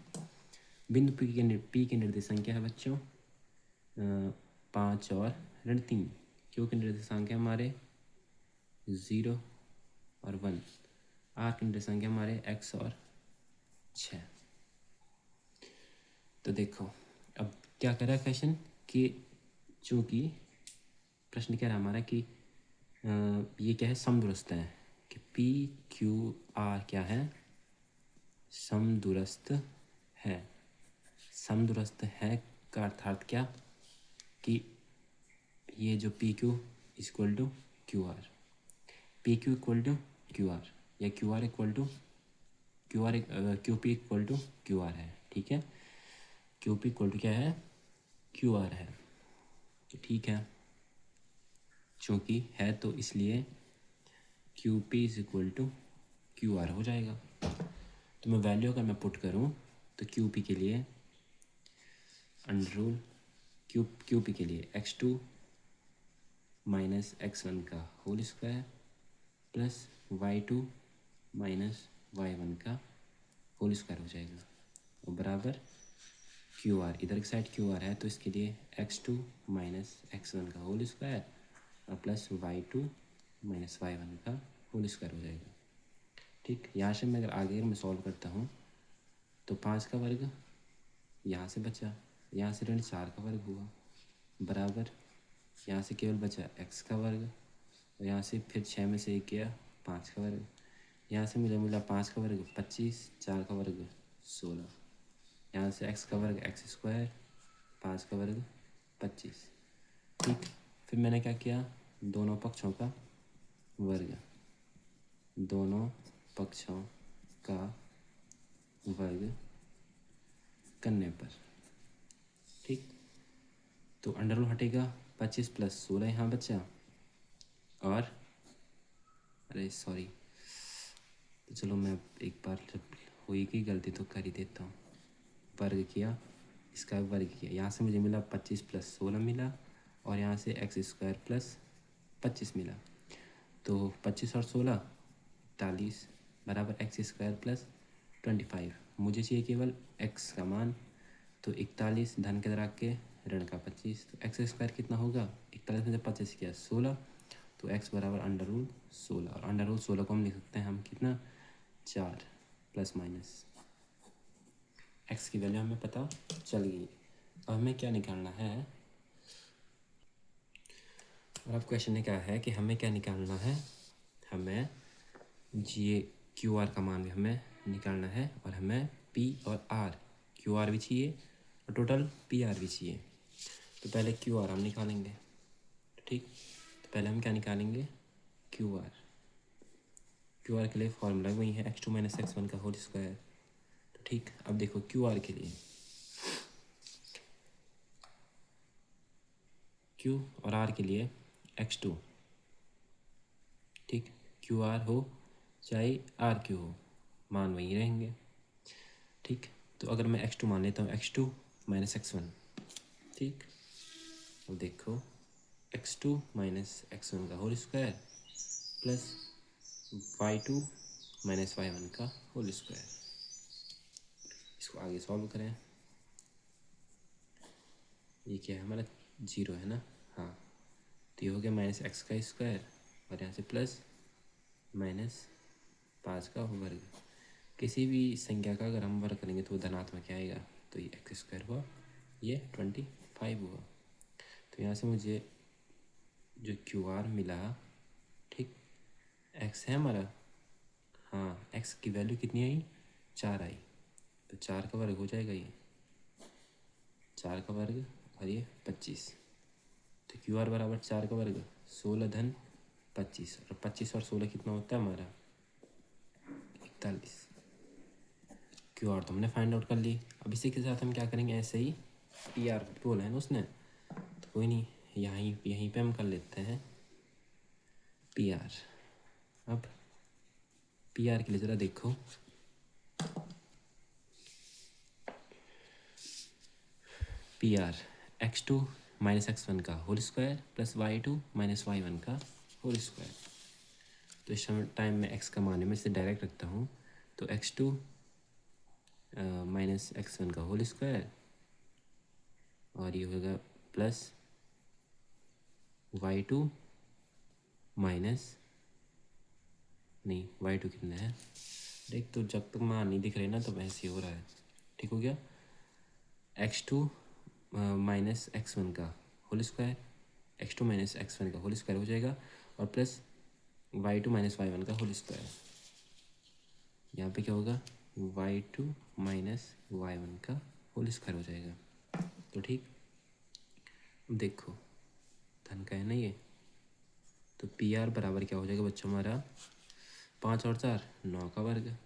बिंदु P के निर्देशांक क्या है बच्चों 5 और -3। Q के निर्देशांक है हमारे 0 और 1। R के निर्देशांक है हमारे x और 6। तो देखो अब क्या कर रहा है क्वेश्चन कि चूँकि प्रश्न कह रहा है हमारा कि ये क्या है समदूरस्थ है कि PQR क्या है समदूरस्थ है। समदूरस्थ है का अर्थात क्या कि ये जो PQ equal to QR, PQ equal to QR या QR equal to QP equal to QR है। ठीक है, QP इक्वल टू क्या है QR है। तो ठीक है, चूँकि है तो इसलिए QP is equal to QR हो जाएगा। तो मैं वैल्यू अगर मैं पुट करूँ तो QP के लिए अंडर रूल QP के लिए x2 माइनस x1 का whole square plus y2 minus y1 का होल स्क्वायर हो जाएगा और बराबर QR, इधर की साइड QR है तो इसके लिए x2 माइनस x1 का होल स्क्वायर और प्लस y2 माइनस y1 का होल स्क्वायर हो जाएगा। ठीक, यहाँ से मैं अगर आगे मैं सॉल्व करता हूँ तो 5 का वर्ग यहाँ से बचा, यहाँ से 4 का वर्ग हुआ बराबर यहाँ से केवल बचा x का वर्ग और यहाँ से फिर 6 में से 1 गया 5 का वर्ग, यहाँ से मुझे मिला 5 का वर्ग 25, 4 का वर्ग 16, यहाँ से x का वर्ग x², 5 का वर्ग 25। ठीक, फिर मैंने क्या किया दोनों पक्षों का वर्ग, दोनों पक्षों का वर्ग करने पर। ठीक, तो अंडर रूल हटेगा 25 प्लस 16 यहाँ बचा और अरे सॉरी तो चलो मैं एक बार जब हुई की गलती तो कर ही देता हूँ। वर्ग किया, इसका वर्ग किया, यहाँ से मुझे मिला 25 + 16 मिला, और यहाँ से x² + 25 मिला। तो 25 और 16 41 बराबर x² + 25। मुझे चाहिए केवल x का मान, तो 41 धन के तरह के ऋण का 25, तो x² कितना होगा, 41 में जब 25 किया 16, तो x बराबर √16, और √16 को हम लिख सकते हैं हम कितना 4 ± x की वैल्यू हमें पता चल गई। अब हमें क्या निकालना है, और अब क्वेश्चन ने क्या है कि हमें क्या निकालना है, हमें ये QR का मान भी हमें निकालना है, और हमें P और R, QR भी चाहिए और टोटल PR भी चाहिए। तो पहले QR हम निकालेंगे, ठीक। तो पहले हम क्या निकालेंगे, QR के लिए फॉर्मूला वही है x2 - x1 का होल स्क्वायर। तो ठीक, अब देखो QR के लिए Q और R के लिए x2, ठीक। QR हो चाहे RQ हो, मान वही रहेंगे, ठीक। तो अगर मैं x2 मान लेता हूँ, x2 - x1, ठीक। अब देखो x2 - x1 का whole square plus y2 - y1 का होल स्क्वायर। इसको आगे सॉल्व करें, ये क्या है हमारा 0 है ना, हाँ। तो ये हो गया -x², और यहाँ से प्लस -5 का वर्ग। किसी भी संख्या का अगर हम वर्ग करेंगे तो वो धनात्मक आएगा, तो ये x² हुआ, ये 25 हुआ। तो यहाँ से मुझे जो QR मिला, ठीक, x है हमारा, हाँ, x की वैल्यू कितनी आई, 4 आई, तो 4 का वर्ग हो जाएगा, ये 4 का वर्ग और ये 25। तो QR बराबर 4 का वर्ग 16 धन 25, और 25 और 16 कितना होता है हमारा 41। QR तो हमने फाइंड आउट कर ली। अब इसी के साथ हम क्या करेंगे, ऐसे ही PR बोला है ना उसने, तो कोई नहीं, यहीं पे हम कर लेते हैं PR। अब PR के लिए ज़रा देखो, PR x2 - x1 का whole square plus y2 - y1 का होल स्क्वायर। तो इस टाइम में x का मान में से डायरेक्ट रखता हूँ, तो x2 - x1 का होल स्क्वायर, और ये होगा प्लस y2 माइनस, नहीं y2 कितना है, देख तो जब तक मान नहीं दिख रहे ना तो वैसे ही हो रहा है, ठीक हो गया। x2 - x1 का होल स्क्वायर, x2 - x1 का होल स्क्वायर हो जाएगा, और प्लस y2 - y1 का होल स्क्वायर। यहाँ पे क्या होगा, y2 - y1 का होल स्क्वायर हो जाएगा। तो ठीक, देखो धन का है ना ये, तो PR बराबर क्या हो जाएगा बच्चों हमारा, 5 और 4 9 का वर्ग,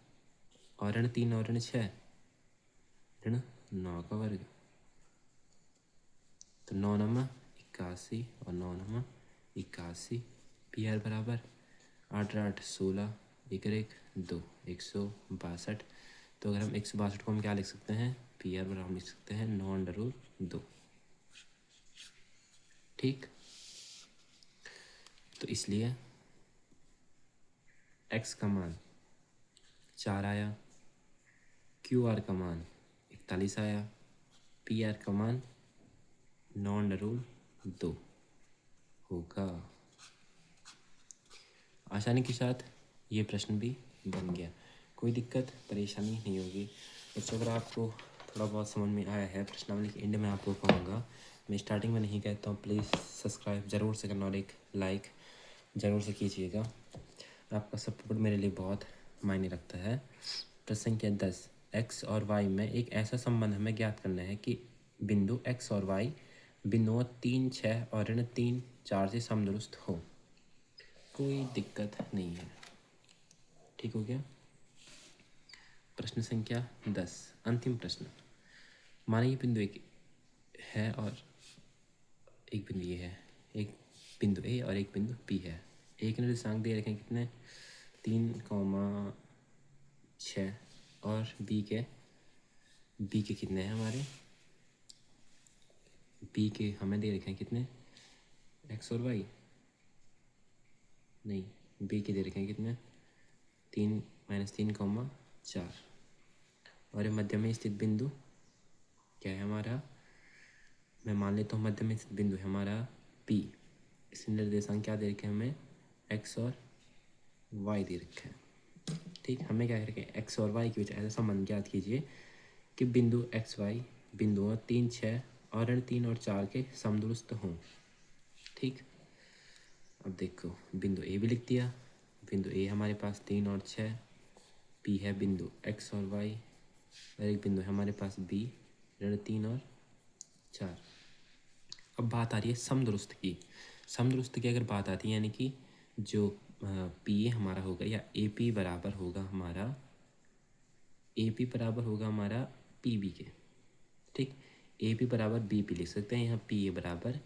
और ऋण 3 और ऋण 6 ऋण 9 का वर्ग, तो 9 9 81 और 9 9 81। PR बराबर 8 8 16, 1 1 2 162। तो अगर हम 162 को हम क्या लिख सकते हैं, PR बराबर हम लिख सकते हैं 9√2, ठीक। तो इसलिए x का मान 4 आया, QR का मान 41 आया, PR का मान 9√2 होगा। आसानी के साथ ये प्रश्न भी बन गया, कोई दिक्कत परेशानी नहीं होगी। बच्चों अगर आपको थोड़ा बहुत समझ में आया है, प्रश्नावली के एंड में आपको कहूँगा, मैं स्टार्टिंग में नहीं कहता हूँ, प्लीज़ सब्सक्राइब ज़रूर से करना और एक लाइक ज़रूर से कीजिएगा। आपका सपोर्ट मेरे लिए बहुत मायने रखता है। प्रश्न संख्या 10, x और y में एक ऐसा संबंध हमें ज्ञात करना है कि बिंदु x और y बिंदुओं 3 6 और ऋण 3 4 से समदुरुस्त हो। कोई दिक्कत नहीं है, ठीक हो गया। प्रश्न संख्या 10, अंतिम प्रश्न। मानिए बिंदु एक है और एक बिंदु ये है, एक बिंदु A और एक बिंदु B है। एक निर्देशांक दे रखे हैं कितने, 3, 6 और बी के कितने हैं हमारे, बी के हमें दे रखे हैं कितने, एक्स और वाई, नहीं बी के दे रखे हैं कितने, 3 -3, 4। और ये मध्य में स्थित बिंदु क्या है हमारा, मैं मान लेता हूँ मध्य में स्थित बिंदु है हमारा पी। इसके निर्देशांक क्या दे रखे हैं हमें, एक्स और वाई दे रखे हैं। ठीक, हमें क्या करके एक्स और वाई के बीच ऐसा संबंध ज्ञात कीजिए कि बिंदु एक्स वाई बिंदुओं 3, 6 और ऋण 3 और 4 के समदुरुस्त हों। ठीक, अब देखो बिंदु ए भी लिख दिया, बिंदु ए हमारे पास 3 और 6, पी है बिंदु एक्स और वाई, और एक बिंदु है हमारे पास बी ऋण 3 और 4। अब बात आ रही है समदुरुस्त की। समदुरुस्त की अगर बात आती है यानी कि जो पी ए हमारा होगा या ए पी बराबर होगा हमारा, ए पी बराबर होगा हमारा पी बी के। ठीक, ए पी बराबर बी पी लिख सकते हैं, यहाँ पी ए बराबर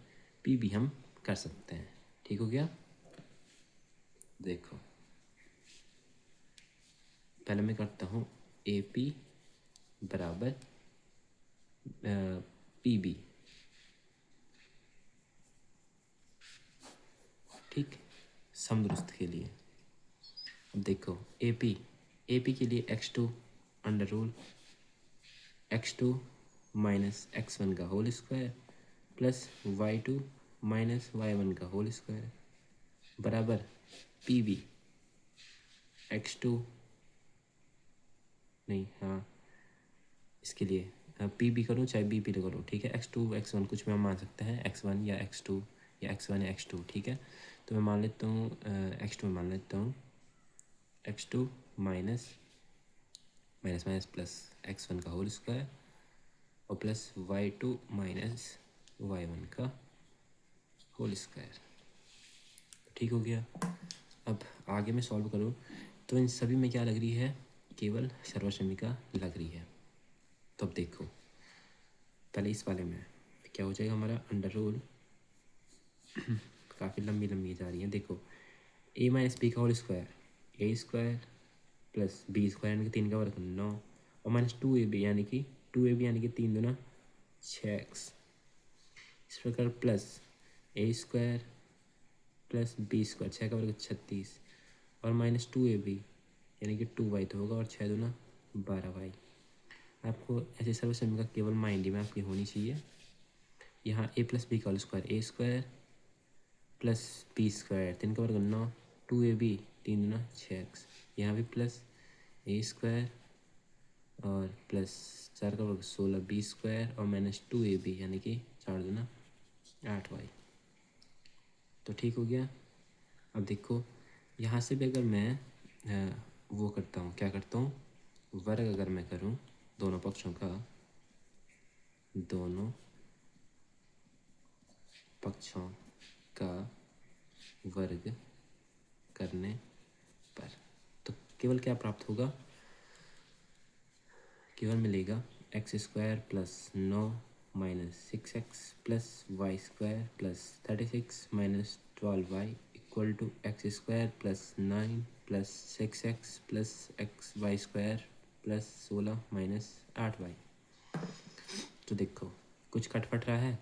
पी बी हम कर सकते हैं। ठीक हो गया, देखो पहले मैं करता हूँ ए पी बराबर पी बी। ठीक, समदुरुस्त के लिए अब देखो ए पी के लिए x2 under rule x2 minus x1 का whole square plus y2 minus y1 का होल स्क्वायर बराबर पी बी x2, नहीं हाँ इसके लिए पी बी करूँ चाहे बी पी करूँ, ठीक है, x2 x1 कुछ भी हम मान सकते हैं, x1 या x2 या x1 या x2। ठीक है, तो मैं मान लेता हूँ x2 मान लेता हूँ x2 minus minus minus plus x1 का होल स्क्वायर और प्लस y2 माइनस y1 का होल स्क्वायर। ठीक हो गया, अब आगे मैं सॉल्व करूँ तो इन सभी में क्या लग रही है, केवल सर्वसमीका लग रही है। तो अब देखो पहले इस वाले में क्या हो जाएगा हमारा अंडर रूल काफ़ी लंबी लंबी जा रही है। देखो ए माइनस बी का होल स्क्वायर, ए स्क्वायर प्लस बी स्क्वायर यानी कि 3 का वर्ग 9 और माइनस 2ab यानी कि 2ab यानी कि 3 दूना 6x। इस प्रकार प्लस ए स्क्वायर प्लस बी स्क्वायर 6 का वर्ग 36 और माइनस 2ab यानी कि 2y तो होगा और 6 दूना 12y। आपको ऐसे सर्वसमीका केवल माइंड में आपकी होनी चाहिए। यहाँ ए प्लस बी का होल स्क्वायर, ए स्क्वायर प्लस बी स्क्वायर 3 का वर्ग 9, 2ab 3 दूना 6x, यहाँ भी प्लस ए स्क्वायर और प्लस 4 का वर्ग 16 बी स्क्वायर और माइनस 2ab यानी कि 4 दूना 8y। तो ठीक हो गया। अब देखो यहाँ से भी अगर मैं वो करता हूँ, क्या करता हूँ, वर्ग अगर मैं करूँ दोनों पक्षों का, दोनों पक्षों का वर्ग करने पर तो केवल क्या प्राप्त होगा, केवल मिलेगा X square plus 9 minus 6x plus Y square plus 36 minus 12y equal to X square plus 9 plus 6x plus X Y square plus 16 minus 8y। तो देखो कुछ कटपट रहा है,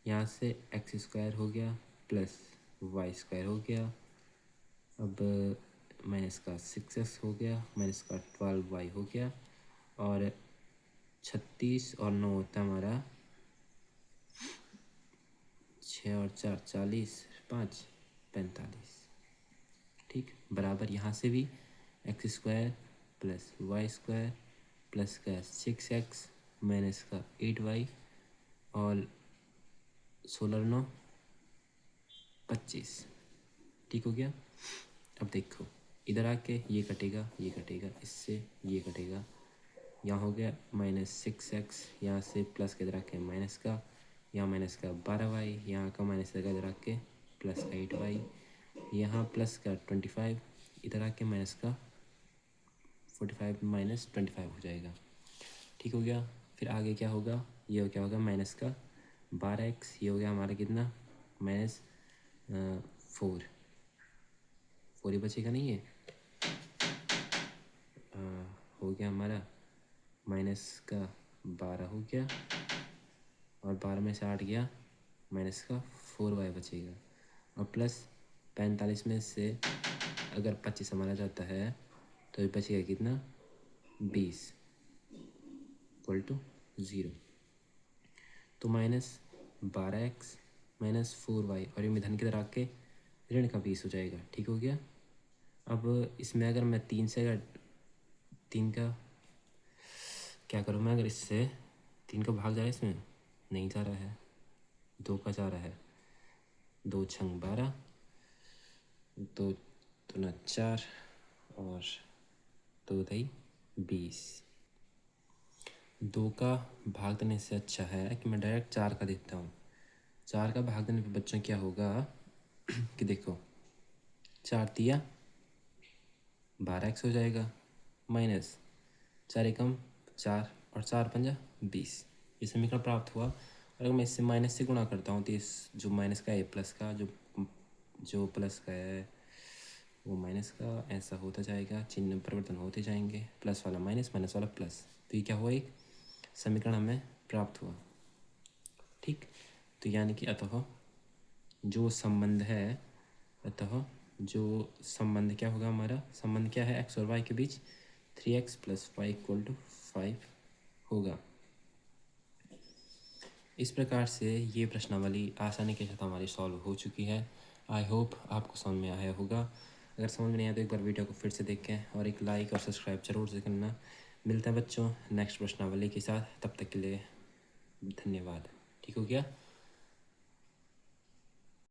यहाँ से एक्स स्क्वायर हो गया प्लस वाई स्क्वायर हो गया, अब माइनस का 6x हो गया माइनस का 12y हो गया और 36 और 9 होता है हमारा 6 और 4 40 5 45। ठीक, बराबर यहाँ से भी X square plus Y square plus का 6x माइनस का 8y और 16 9 25। ठीक हो गया। अब देखो इधर आके ये कटेगा इससे ये कटेगा, यहाँ हो गया माइनस 6x, यहाँ से प्लस के इधर आके माइनस का, यहाँ माइनस का 12y, यहाँ का माइनस का इधर आके प्लस 8y, यहाँ प्लस का 25, इधर आके माइनस का 45 माइनस 25 हो जाएगा। ठीक हो गया। फिर आगे क्या होगा, ये क्या होगा माइनस का 12x, ये हो गया हमारा कितना माइनस 4 ही बचेगा नहीं है, गया हमारा माइनस का 12 हो गया, और 12 में से 8 गया, माइनस का 4y बचेगा, और प्लस 45 में से अगर 25 हमारा जाता है तो ये बचेगा कितना, 20 इक्वल टू 0। तो -12x माइनस 4y, और ये धन की तरह आके ऋण का 20 हो जाएगा। ठीक हो गया। अब इसमें अगर मैं 3 से, अगर 3 का क्या करूँ मैं, अगर इससे 3 का भाग जा रहा है, इसमें नहीं जा रहा है, 2 का जा रहा है, 2 छंग 12, 2 दूना 4, और 2 दई 20। 2 का भाग देने से अच्छा है कि मैं डायरेक्ट 4 का देता हूँ। 4 का भाग देने पर बच्चों क्या होगा कि देखो 4 दिया 12x हो जाएगा, माइनस 4 एकम 4 और 4 पंजा 20, ये समीकरण प्राप्त हुआ। और अगर मैं इससे माइनस से गुणा करता हूँ तो इस जो माइनस का है प्लस का, जो प्लस का है वो माइनस का, ऐसा होता जाएगा, चिन्ह परिवर्तन होते जाएंगे, प्लस वाला माइनस, माइनस वाला प्लस, तो ये क्या हुआ, एक समीकरण हमें प्राप्त हुआ। ठीक, तो यानी कि अतः जो संबंध है, अतः जो संबंध क्या होगा, हमारा संबंध क्या है x और y के बीच, 3x + 5 = 5 होगा। इस प्रकार से ये प्रश्नावली आसानी के साथ हमारी सॉल्व हो चुकी है। आई होप आपको समझ में आया होगा। अगर समझ में नहीं आया तो एक बार वीडियो को फिर से देखें, और एक लाइक और सब्सक्राइब जरूर से करना। मिलते हैं बच्चों नेक्स्ट प्रश्नावली के साथ, तब तक के लिए धन्यवाद। ठीक हो गया।